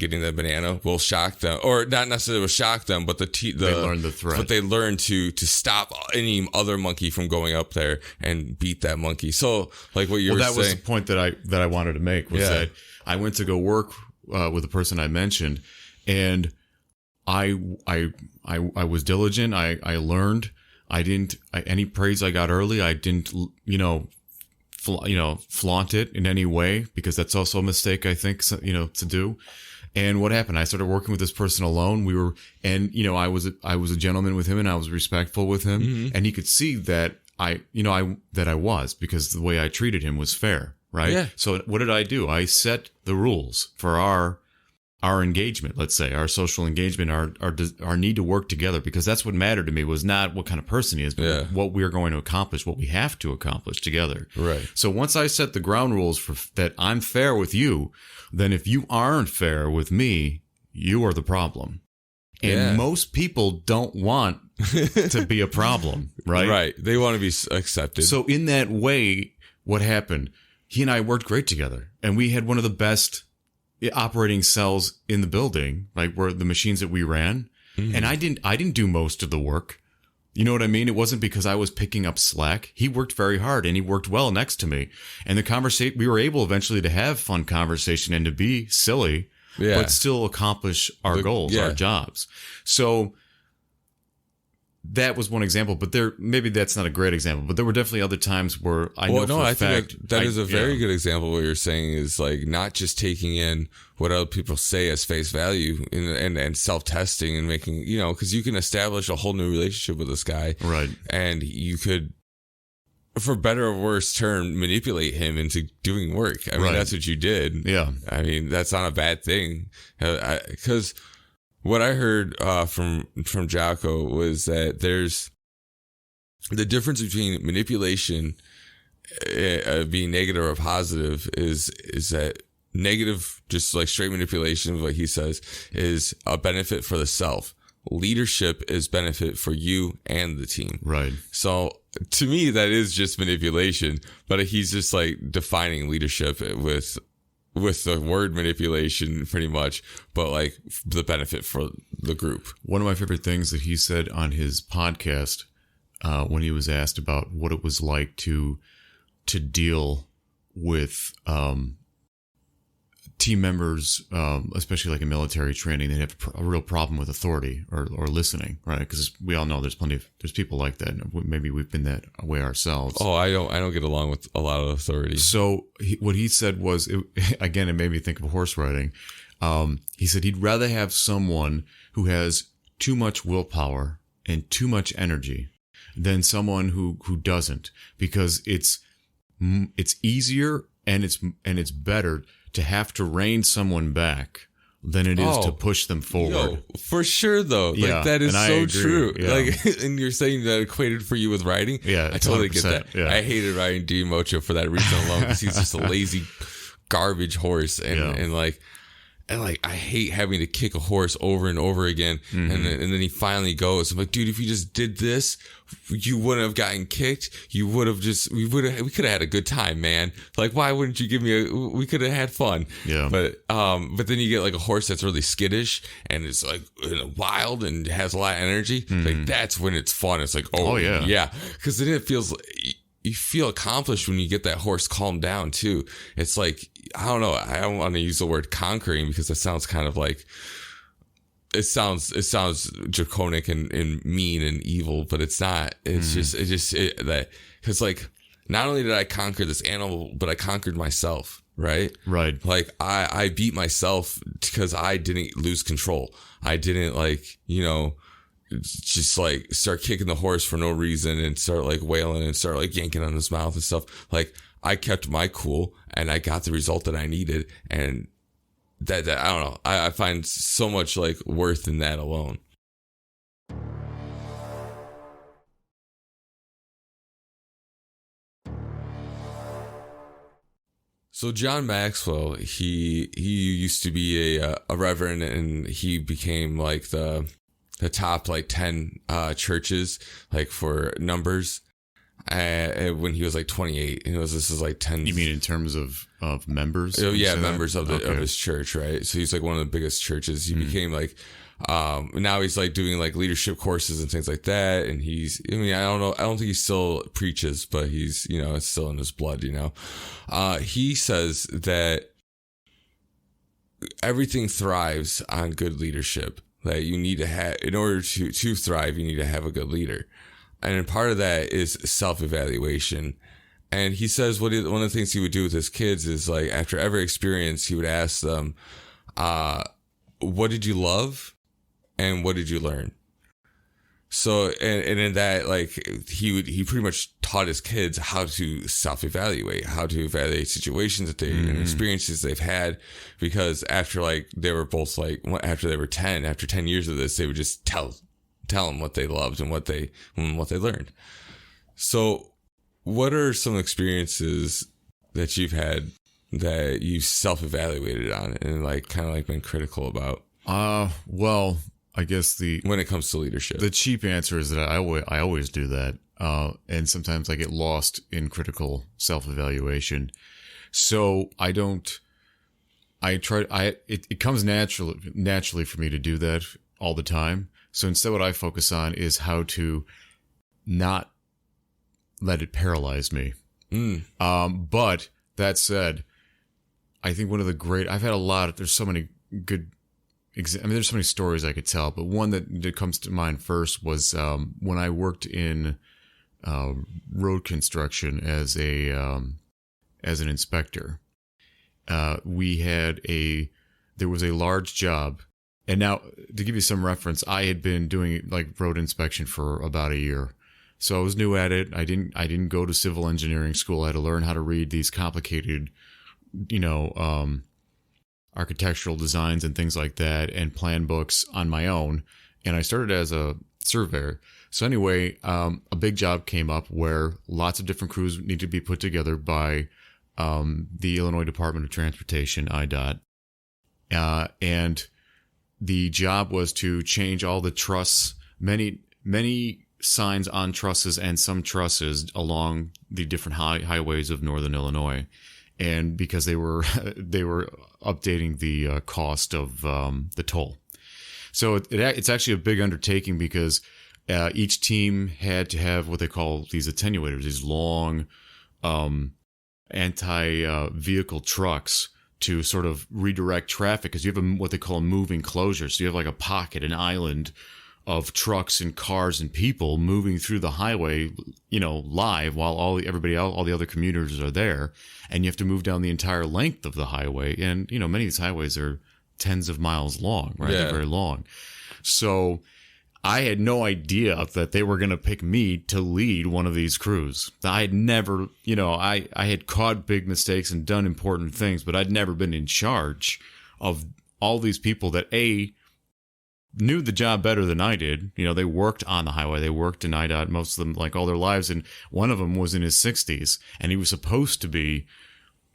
getting the banana will shock them, or not necessarily will shock them, but they learned the threat. But they learned to stop any other monkey from going up there and beat that monkey. So, like what you were saying, that was the point that I wanted to make, was that I went to go work with the person I mentioned, and I was diligent. I learned. Any praise I got early, I didn't flaunt it in any way, because that's also a mistake, I think, to do. And what happened? I started working with this person alone. I was a gentleman with him, and I was respectful with him, and he could see that I was, because the way I treated him was fair, right? Yeah. So what did I do? I set the rules for our engagement, let's say, our social engagement, our need to work together, because that's what mattered to me, was not what kind of person he is, but what we're going to accomplish, what we have to accomplish together. Right. So once I set the ground rules for that, I'm fair with you, then if you aren't fair with me, you are the problem. And most people don't want to be a problem, right? Right. They want to be accepted. So in that way, what happened? He and I worked great together, and we had one of the best operating cells in the building, like where the machines that we ran. And I didn't do most of the work. You know what I mean? It wasn't because I was picking up slack. He worked very hard, and he worked well next to me. And we were able eventually to have fun conversation and to be silly, but still accomplish our goals, our jobs. So that was one example, but maybe that's not a great example, but there were definitely other times where I think that is a very good example. What you're saying is like not just taking in what other people say as face value and self-testing and making, because you can establish a whole new relationship with this guy. Right. And you could for better or worse term, manipulate him into doing work. I mean, that's what you did. Yeah. I mean, that's not a bad thing. Because what I heard from Jocko was that there's the difference between manipulation being negative or positive is that negative, just like straight manipulation, what he says, is a benefit for the self. Leadership is benefit for you and the team. Right. So to me, that is just manipulation, but he's just like defining leadership with the word manipulation pretty much, but like the benefit for the group. One of my favorite things that he said on his podcast, when he was asked about what it was like to deal with, team members, especially like in military training, they have a real problem with authority or listening, right? Because we all know there's people like that. Maybe we've been that way ourselves. Oh, I don't get along with a lot of authority. So what he said was, again, it made me think of horse riding. He said he'd rather have someone who has too much willpower and too much energy than someone who doesn't, because it's easier and it's better to have to rein someone back than it is to push them forward. For sure, though. Yeah, like, that is so true. Yeah. Like, and you're saying that equated for you with riding? Yeah, I totally get that. Yeah. I hated riding Mocho for that reason alone, because he's just a lazy garbage horse. And I hate having to kick a horse over and over again. Mm-hmm. And then he finally goes. I'm like, dude, if you just did this, you wouldn't have gotten kicked. We could have had a good time, man. Like, why wouldn't you give me we could have had fun. Yeah. But then you get like a horse that's really skittish and it's like wild and has a lot of energy. Mm-hmm. Like, that's when it's fun. It's like, oh yeah. Yeah. Cause then it feels you feel accomplished when you get that horse calmed down too. It's like, I don't know. I don't want to use the word conquering because it sounds kind of like, it sounds draconic and mean and evil, but it's not. It's that, cause like, not only did I conquer this animal, but I conquered myself. Right. Right. Like I beat myself because I didn't lose control. I didn't just like start kicking the horse for no reason and start like wailing and start like yanking on his mouth and stuff. Like, I kept my cool and I got the result that I needed. And that I don't know. I find so much like worth in that alone. So John Maxwell, he used to be a reverend, and he became like the top like 10 churches like for numbers when he was like 28. And this is like 10. You mean in terms of members? Oh yeah, members of his church, right? So he's like one of the biggest churches. He became like now he's like doing like leadership courses and things like that. And I don't know, I don't think he still preaches, but he's, it's still in his blood, he says that everything thrives on good leadership. That you need to have, in order to thrive, you need to have a good leader. And part of that is self-evaluation. And he says one of the things he would do with his kids is like, after every experience, he would ask them, what did you love? And what did you learn? So, and in that, like, he pretty much taught his kids how to self-evaluate, how to evaluate situations that and experiences they've had, because after like, they were both like, after they were 10, after 10 years of this, they would just tell them what they loved and what they learned. So what are some experiences that you've had that you self-evaluated on and like, kind of like been critical about? Well, I guess when it comes to leadership, the cheap answer is that I always do that. And sometimes I get lost in critical self-evaluation. So it comes naturally for me to do that all the time. So instead what I focus on is how to not let it paralyze me. But that said, I think I've had there's so many good there's so many stories I could tell, but one that comes to mind first was when I worked in road construction as an inspector. There was a large job, and now to give you some reference, I had been doing like road inspection for about a year, So I was new at it. I didn't go to civil engineering school. I had to learn how to read these complicated, architectural designs and things like that, and plan books on my own. And I started as a surveyor. So anyway, a big job came up where lots of different crews need to be put together by the Illinois Department of Transportation, IDOT. And the job was to change all the truss, many signs on trusses and some trusses along the different highways of northern Illinois. And because they were updating the cost of the toll. So it's actually a big undertaking because each team had to have what they call these attenuators, these long anti-vehicle trucks to sort of redirect traffic, because you have what they call a moving closure. So you have like a pocket, an island of trucks and cars and people moving through the highway, live while all the other commuters are there. And you have to move down the entire length of the highway. And, many of these highways are tens of miles long, right? Yeah. They're very long. So I had no idea that they were going to pick me to lead one of these crews. I had never, I had caught big mistakes and done important things, but I'd never been in charge of all these people that knew the job better than I did. They worked on the highway. They worked in IDOT, most of them, like all their lives. And one of them was in his 60s, and he was supposed to be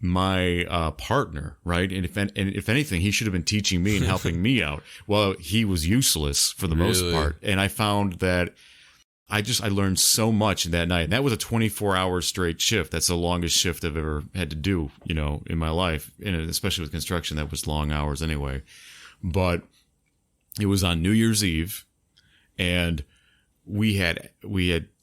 my partner, right? And if anything, he should have been teaching me and helping me out. Well, he was useless for the most part. And I found that I learned so much that night. And that was a 24-hour straight shift. That's the longest shift I've ever had to do, in my life. And especially with construction, that was long hours anyway. But it was on New Year's Eve, and we had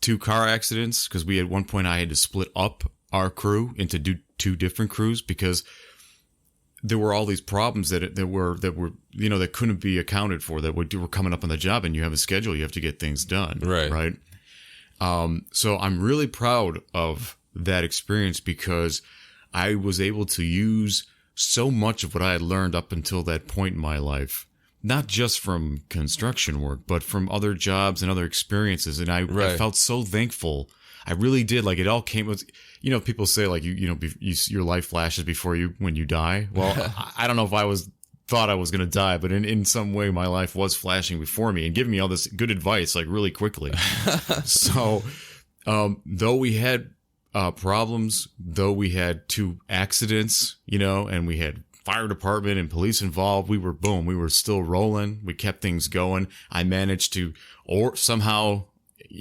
2 car accidents because at one point I had to split up our crew into 2 different crews because there were all these problems that couldn't be accounted for, that were coming up on the job, and you have a schedule, you have to get things done. Right. So I'm really proud of that experience because I was able to use so much of what I had learned up until that point in my life, not just from construction work, but from other jobs and other experiences. And I felt so thankful. I really did. Like, it all came with, people say like, your life flashes before when you die. Well, I don't know if thought I was going to die, but in some way my life was flashing before me and giving me all this good advice, like really quickly. So, though we had problems, though we had 2 accidents, and we had fire department and police involved, we were still rolling. We kept things going. I managed to somehow,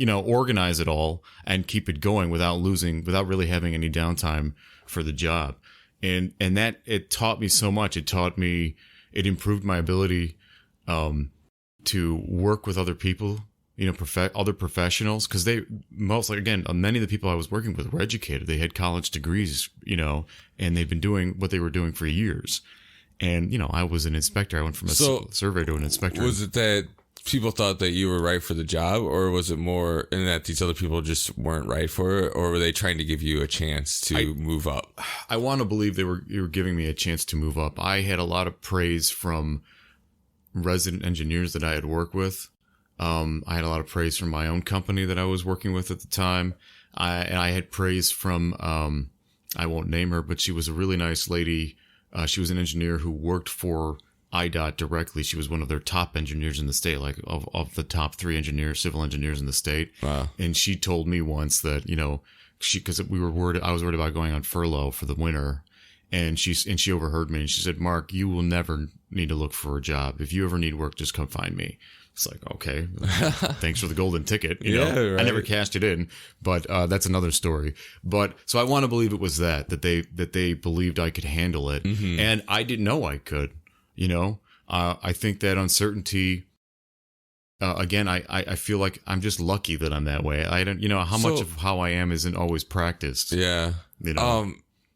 organize it all and keep it going without really having any downtime for the job. And that, it taught me so much. It improved my ability, to work with other people, other professionals. Cause many of the people I was working with were educated. They had college degrees, and they've been doing what they were doing for years. And, I was an inspector. I went from a surveyor to an inspector. Was it that people thought that you were right for the job, or was it more in that these other people just weren't right for it, or were they trying to give you a chance to move up? I want to believe they were giving me a chance to move up. I had a lot of praise from resident engineers that I had worked with. I had a lot of praise from my own company that I was working with at the time. I had praise from, I won't name her, but she was a really nice lady. She was an engineer who worked for IDOT directly. She was one of their top engineers in the state, like of the top 3 civil engineers in the state. Wow. And she told me once that, because I was worried about going on furlough for the winter. And she overheard me, and she said, "Mark, you will never need to look for a job. If you ever need work, just come find me." It's like, okay, thanks for the golden ticket. Right. I never cashed it in, but that's another story. But so I want to believe it was that they believed I could handle it, mm-hmm. and I didn't know I could. I think that uncertainty. Again, I feel like I'm just lucky that I'm that way. I don't, how much of how I am isn't always practiced. Yeah.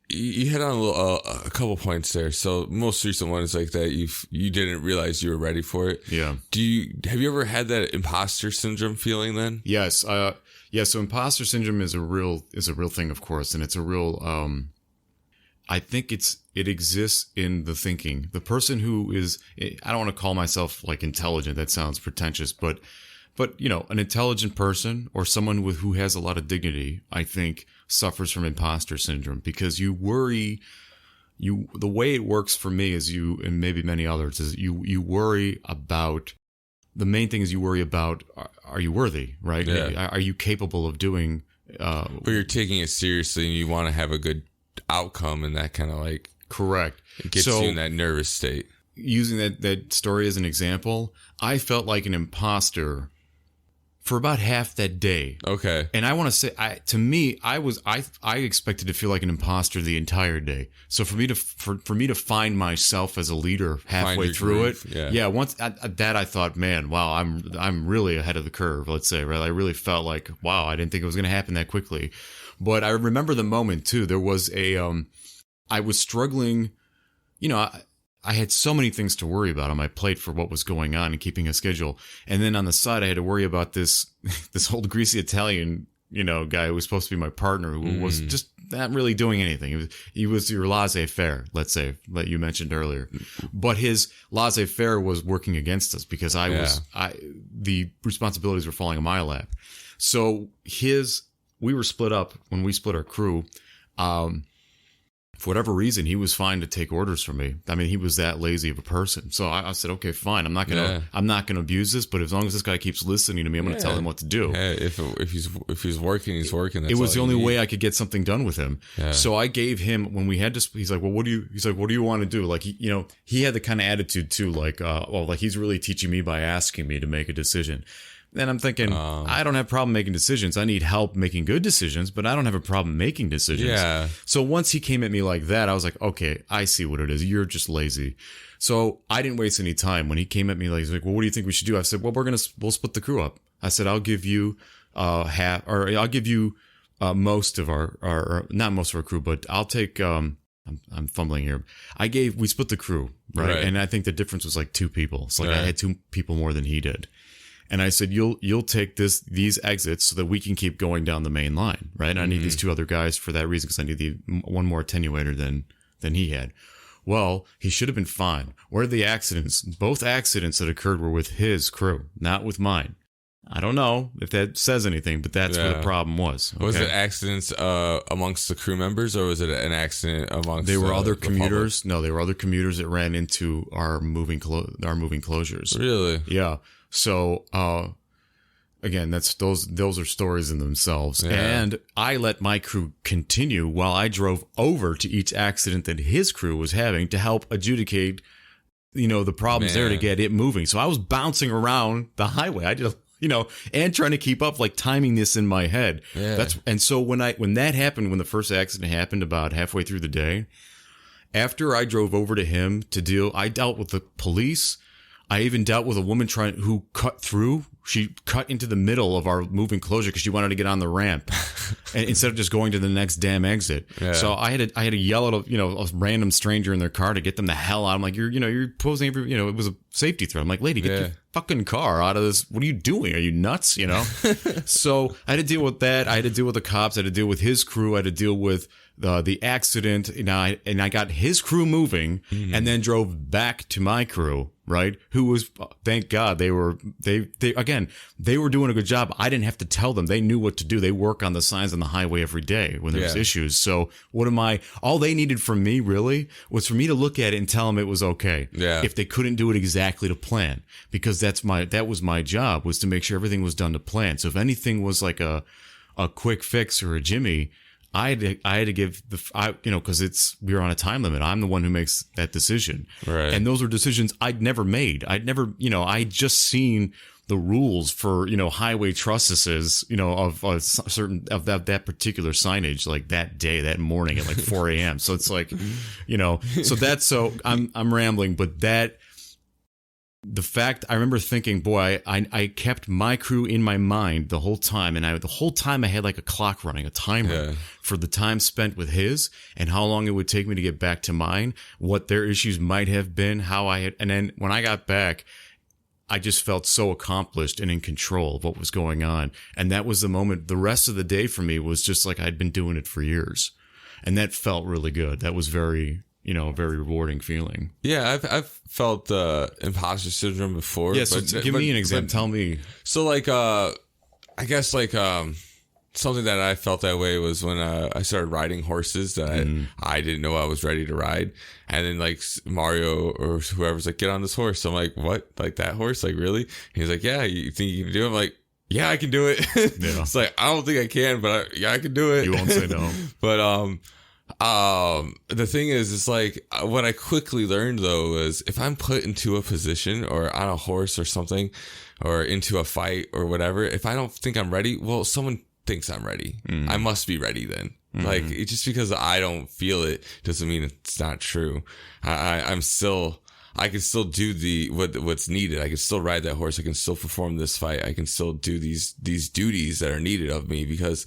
You hit on a couple points there. So most recent one is like that you didn't realize you were ready for it. Yeah. Have you ever had that imposter syndrome feeling then? Yes. So imposter syndrome is a real thing, of course, and it's a real. I think it exists in the thinking. The person who is, I don't want to call myself like intelligent. That sounds pretentious, but But, an intelligent person or someone who has a lot of dignity, I think, suffers from imposter syndrome because you worry. The way it works for me is and maybe many others, is you worry about, the main thing is you worry about, are you worthy, right? Yeah. Are you capable of doing... but you're taking it seriously and you want to have a good outcome, and that kind of like... Correct. Gets you in that nervous state. Using that story as an example, I felt like an imposter for about half that day. Okay. And I want to say, I expected to feel like an imposter the entire day. So for me to find myself as a leader halfway through it, once at that I thought, man, wow, I'm really ahead of the curve. Let's say, right? I really felt like, wow, I didn't think it was going to happen that quickly. But I remember the moment too. There was I was struggling, I had so many things to worry about on my plate for what was going on and keeping a schedule. And then on the side, I had to worry about this old greasy Italian, guy who was supposed to be my partner, who was just not really doing anything. He was your laissez-faire, let's say, that you mentioned earlier. But his laissez-faire was working against us because the responsibilities were falling on my lap. So we were split up when we split our crew. For whatever reason, he was fine to take orders from me. I mean, he was that lazy of a person. So I said, okay, fine. I'm not gonna abuse this, but as long as this guy keeps listening to me, I'm gonna tell him what to do. Hey, if he's working, he's working. That's it was the only way I could get something done with him. Yeah. So I gave him, when we had to, he's like, well, what do you want to do? Like, he had the kind of attitude too, like, like he's really teaching me by asking me to make a decision. And I'm thinking, I don't have a problem making decisions. I need help making good decisions, but I don't have a problem making decisions. Yeah. So once he came at me like that, I was like, okay, I see what it is. You're just lazy. So I didn't waste any time. When he came at me he's like, well, what do you think we should do? I said, well, we'll split the crew up. I said, I'll give you I'll give you most of our not most of our crew, but I'll take I'm fumbling here. We split the crew, right? And I think the difference was like 2 people. So like I had 2 people more than he did. And I said, you'll take these exits so that we can keep going down the main line, right? I need these 2 other guys for that reason because I need one more attenuator than he had. Well, he should have been fine. Where are the accidents? Both accidents that occurred were with his crew, not with mine. I don't know if that says anything, but that's where the problem was. Okay? Was it accidents amongst the crew members, or was it an accident amongst? They were other commuters. No, they were other commuters that ran into our moving closures. Really? Yeah. So, again, those are stories in themselves. Yeah. And I let my crew continue while I drove over to each accident that his crew was having to help adjudicate, the problems there to get it moving. So I was bouncing around the highway. I just, and trying to keep up, like timing this in my head. Yeah. And so when that happened, when the first accident happened about halfway through the day, after I drove over to him I dealt with the police. I even dealt with a woman who cut through. She cut into the middle of our moving closure because she wanted to get on the ramp, and instead of just going to the next damn exit. Yeah. So I had to yell at a random stranger in their car to get them the hell out. I'm like, you're posing it was a safety threat. I'm like, lady, get your fucking car out of this. What are you doing? Are you nuts? So I had to deal with that. I had to deal with the cops. I had to deal with his crew. I had to deal with the accident. And I got his crew moving, and then drove back to my crew. Right? Who was, thank God, they were doing a good job. I didn't have to tell them. They knew what to do. They work on the signs on the highway every day when there's issues. So all they needed from me really was for me to look at it and tell them it was okay. Yeah. If they couldn't do it exactly to plan, because that was my job, was to make sure everything was done to plan. So if anything was like a quick fix or a Jimmy, I had to give because we were on a time limit. I'm the one who makes that decision. Right. And those were decisions I'd never made. I'd just seen the rules for, highway trusses, of that particular signage, like that day, that morning at like 4 a.m. So it's like, so I'm rambling, but the fact, I remember thinking, boy, I kept my crew in my mind the whole time. And the whole time I had like a clock running, a timer for the time spent with his and how long it would take me to get back to mine, what their issues might have been, and then when I got back, I just felt so accomplished and in control of what was going on. And that was the moment. The rest of the day for me was just like I'd been doing it for years. And that felt really good. That was very, a very rewarding feeling. Yeah, I've felt imposter syndrome before. Yeah, so give me an example. Tell me. So like, I guess like something that I felt that way was when I started riding horses that I didn't know I was ready to ride. And then like Mario or whoever's like, get on this horse. So I'm like, what? Like that horse? Like really? And he's like, yeah, you think you can do it? I'm like, yeah, I can do it. Yeah. It's like, I don't think I can, but I can do it. You won't say no. But the thing is, it's like what I quickly learned though is if I'm put into a position or on a horse or something or into a fight or whatever, if I don't think I'm ready, well, someone thinks I'm ready. I must be ready then. Like just because I don't feel it doesn't mean it's not true. I can still do what's needed. I can still ride that horse. I can still perform this fight. I can still do these duties that are needed of me because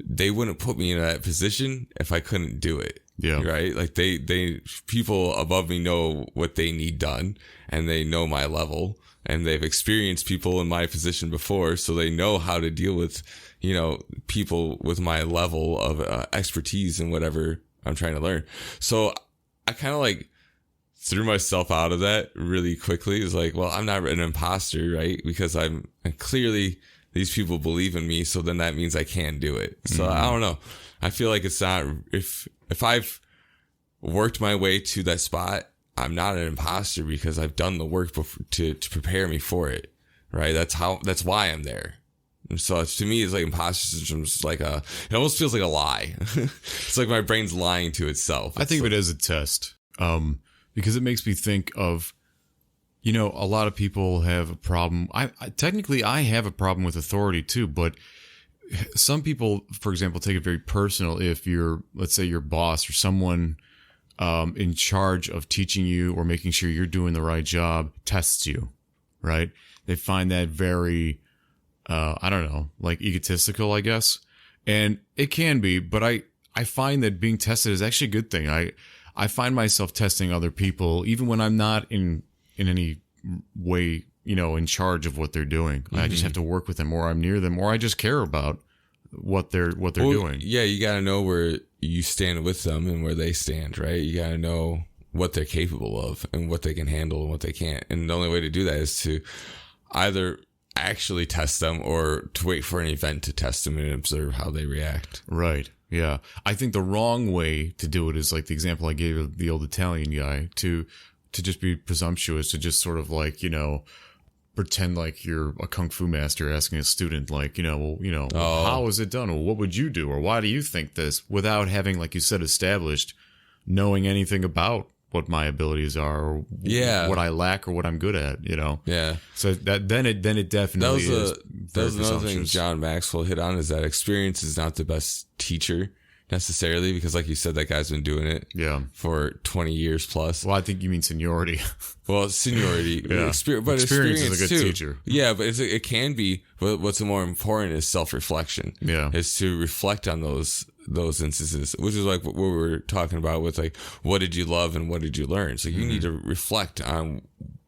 they wouldn't put me in that position if I couldn't do it. Yeah. Right. Like people above me know what they need done and they know my level and they've experienced people in my position before. So they know how to deal with, people with my level of expertise in whatever I'm trying to learn. So I kind of like threw myself out of that really quickly. It's like, well, I'm not an imposter, right? Because I'm clearly these people believe in me. So then that means I can do it. So I don't know. I feel like it's not, if I've worked my way to that spot, I'm not an imposter because I've done the work to prepare me for it. Right. That's why I'm there. And so to me, it's like imposter syndrome is like it almost feels like a lie. It's like my brain's lying to itself. I think of it as a test. Because it makes me think of, a lot of people have a problem. Technically I have a problem with authority too, but some people, for example, take it very personal if let's say your boss or someone in charge of teaching you or making sure you're doing the right job tests you, right? They find that very, I don't know, like egotistical, I guess. And it can be, but I find that being tested is actually a good thing. I find myself testing other people, even when I'm not in any way, in charge of what they're doing. I just have to work with them, or I'm near them, or I just care about what they're doing. Yeah, you got to know where you stand with them and where they stand, right? You got to know what they're capable of and what they can handle and what they can't. And the only way to do that is to either actually test them or to wait for an event to test them and observe how they react. Right. Yeah. I think the wrong way to do it is like the example I gave of the old Italian guy to just be presumptuous, to just sort of like, pretend like you're a kung fu master asking a student like, how is it done? Or what would you do? Or why do you think this? Without having, like you said, established knowing anything about what my abilities are or what I lack or what I'm good at, Yeah. So then it definitely is. That was another thing John Maxwell hit on, is that experience is not the best teacher necessarily, because like you said, that guy's been doing it for 20 years plus. Well, I think you mean seniority. Well, seniority, but experience is a good teacher. Yeah, but it can be, but what's more important is self-reflection. Yeah. Is to reflect on those instances, which is like what we were talking about with like, what did you love and what did you learn? So you need to reflect on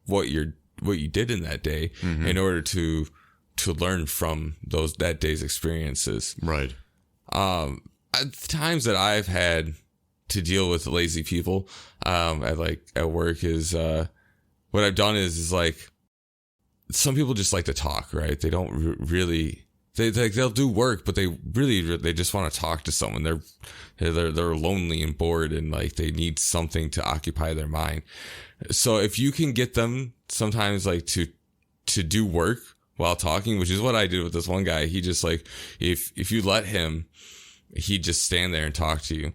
what you did in that day in order to learn from that day's experiences. Right. At the times that I've had to deal with lazy people, at work is, what I've done is like, some people just like to talk, right? They don't really, they'll do work, but they just want to talk to someone. They're lonely and bored and like they need something to occupy their mind. So if you can get them sometimes like to do work while talking, which is what I did with this one guy. He just like, if you let him, he'd just stand there and talk to you.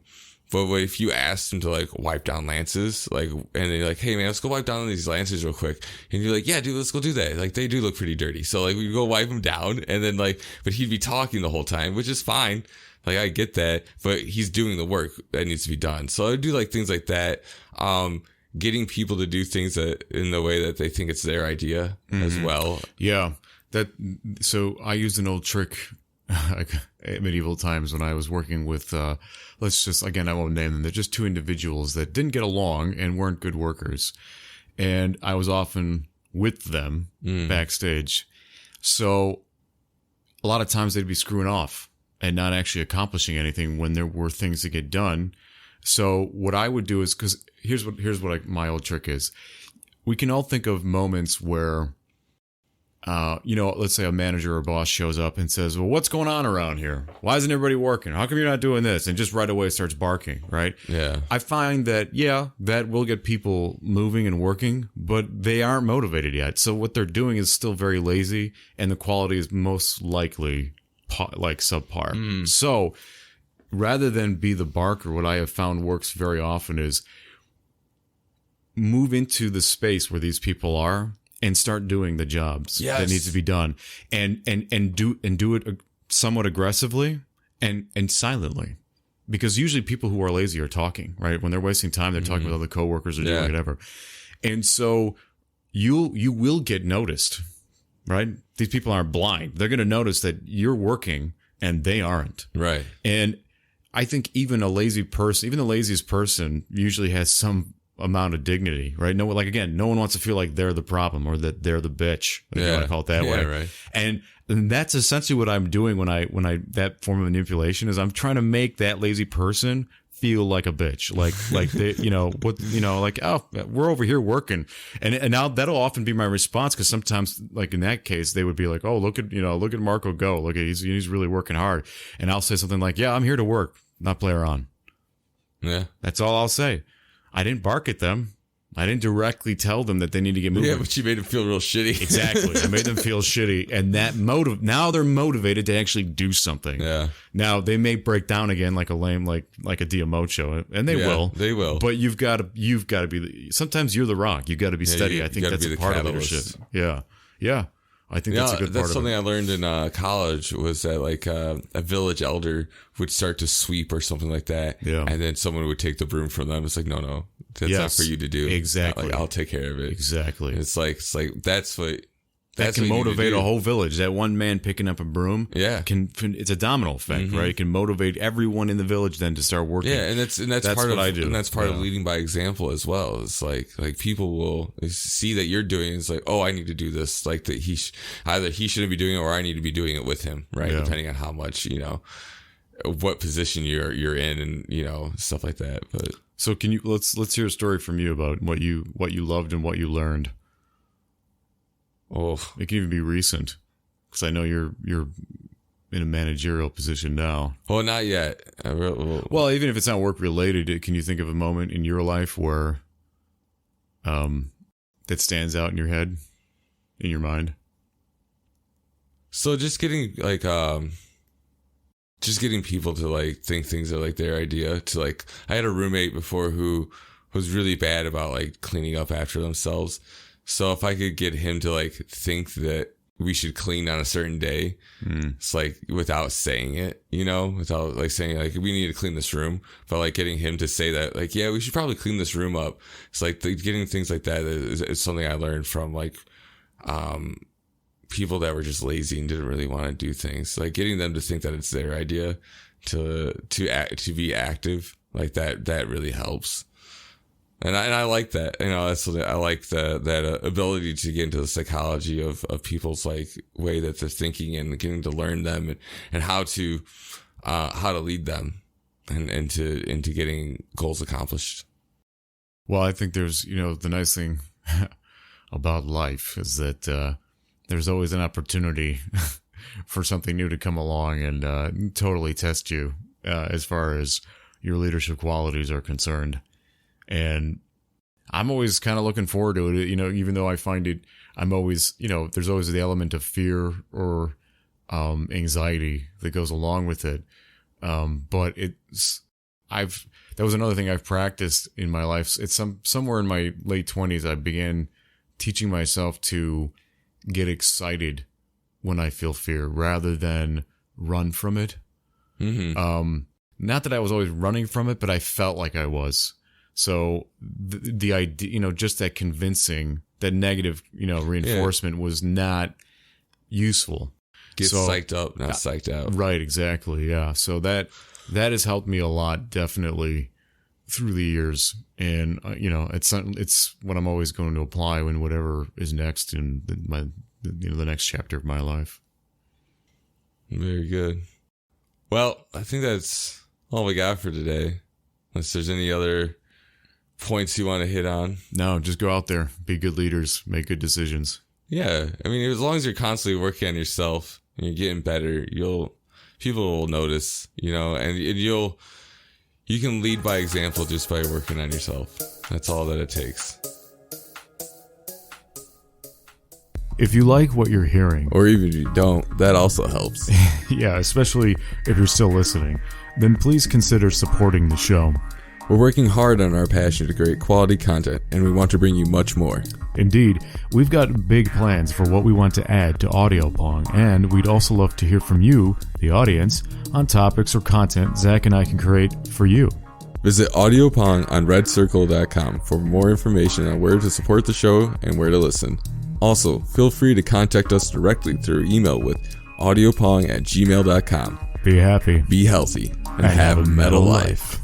But if you asked him to like wipe down lances, like, and they're like, hey man, let's go wipe down these lances real quick. And you're like, yeah, dude, let's go do that. Like they do look pretty dirty. So like we go wipe them down and then like, but he'd be talking the whole time, which is fine. Like I get that, but he's doing the work that needs to be done. So I do like things like that. Getting people to do things that in the way that they think it's their idea as well. Yeah. So I used an old trick at medieval times when I was working with, let's just, again, I won't name them. They're just two individuals that didn't get along and weren't good workers. And I was often with them backstage. So a lot of times they'd be screwing off and not actually accomplishing anything when there were things to get done. So what I would do is, because here's what my old trick is. We can all think of moments where, let's say a manager or boss shows up and says, well, what's going on around here? Why isn't everybody working? How come you're not doing this? And just right away starts barking, right? Yeah. I find that, that will get people moving and working, but they aren't motivated yet. So what they're doing is still very lazy, and the quality is most likely like subpar. So rather than be the barker, what I have found works very often is move into the space where these people are and start doing the jobs that needs to be done, and do it somewhat aggressively and silently, because usually people who are lazy are talking, right? When they're wasting time, they're talking with other coworkers or doing whatever. And so you will get noticed, right? These people aren't blind. They're going to notice that you're working and they aren't. Right. And I think even a lazy person, even the laziest person, usually has some amount of dignity, right? No one wants to feel like they're the problem or that they're the bitch. If you want to call it that way. Right. And that's essentially what I'm doing when I that form of manipulation is I'm trying to make that lazy person feel like a bitch, like they, we're over here working, and now that'll often be my response, because sometimes, like in that case, they would be like, oh, look at Marco go, look at he's really working hard, and I'll say something like, yeah, I'm here to work, not play around. Yeah, that's all I'll say. I didn't bark at them. I didn't directly tell them that they need to get moving. Yeah, but you made them feel real shitty. Exactly. I made them feel shitty. And that now they're motivated to actually do something. Yeah. Now they may break down again like a lame, like a Diamocho, and they will. They will. But you've got to be, sometimes you're the rock. You've got to be steady. I think that's a part of leadership. Yeah. Yeah. I think that's a good part of it. That's something I learned in college, was that like a village elder would start to sweep or something like that. Yeah. And then someone would take the broom from them. It's like, no, that's not for you to do. Exactly. I'll take care of it. Exactly. It's like that's what. That can motivate a whole village. That one man picking up a broom, it's a domino effect, right? It can motivate everyone in the village then to start working. Yeah, and that's part what of I do. And that's part of leading by example as well. It's like people will see that you're doing it. It's like, oh, I need to do this. Like that either he shouldn't be doing it, or I need to be doing it with him, right? Yeah. Depending on how much, what position you're in, and stuff like that. But so can you let's hear a story from you about what you loved and what you learned. Oh, it can even be recent, because I know you're in a managerial position now. Well, not yet. Well, even if it's not work related, can you think of a moment in your life where that stands out in your head, in your mind? So just getting people to like think things are like their idea. To like, I had a roommate before who was really bad about like cleaning up after themselves. So if I could get him to like think that we should clean on a certain day, it's like without saying it, without like saying like we need to clean this room, but like getting him to say that like, yeah, we should probably clean this room up. It's like getting things like that is something I learned from like people that were just lazy and didn't really want to do things. Like getting them to think that it's their idea to be active, like that really helps. And I like that, that's what I like, that ability to get into the psychology of people's like way that they're thinking, and getting to learn them and how to lead them and into getting goals accomplished. Well, I think there's, the nice thing about life is that, there's always an opportunity for something new to come along and, totally test you, as far as your leadership qualities are concerned. And I'm always kind of looking forward to it, even though I find it, I'm always, there's always the element of fear or anxiety that goes along with it. But that was another thing I've practiced in my life. It's somewhere in my late 20s, I began teaching myself to get excited when I feel fear rather than run from it. Mm-hmm. Not that I was always running from it, but I felt like I was. So the idea, just that convincing, that negative, reinforcement was not useful. Get psyched up, not psyched out. Right, exactly. Yeah. So that has helped me a lot, definitely, through the years. And, it's what I'm always going to apply when whatever is next in the next chapter of my life. Very good. Well, I think that's all we got for today. Unless there's any other points you want to hit on. No, just go out there, be good leaders, make good decisions. Yeah, I mean, as long as you're constantly working on yourself and you're getting better, people will notice, and you can lead by example just by working on yourself. That's all that it takes. If you like what you're hearing, or even if you don't, that also helps. Yeah, especially if you're still listening, then please consider supporting the show. We're working hard on our passion to create quality content, and we want to bring you much more. Indeed, we've got big plans for what we want to add to Audio Pong, and we'd also love to hear from you, the audience, on topics or content Zach and I can create for you. Visit Audio Pong on redcircle.com for more information on where to support the show and where to listen. Also, feel free to contact us directly through email with audiopong@gmail.com. Be happy, be healthy, and have a metal life.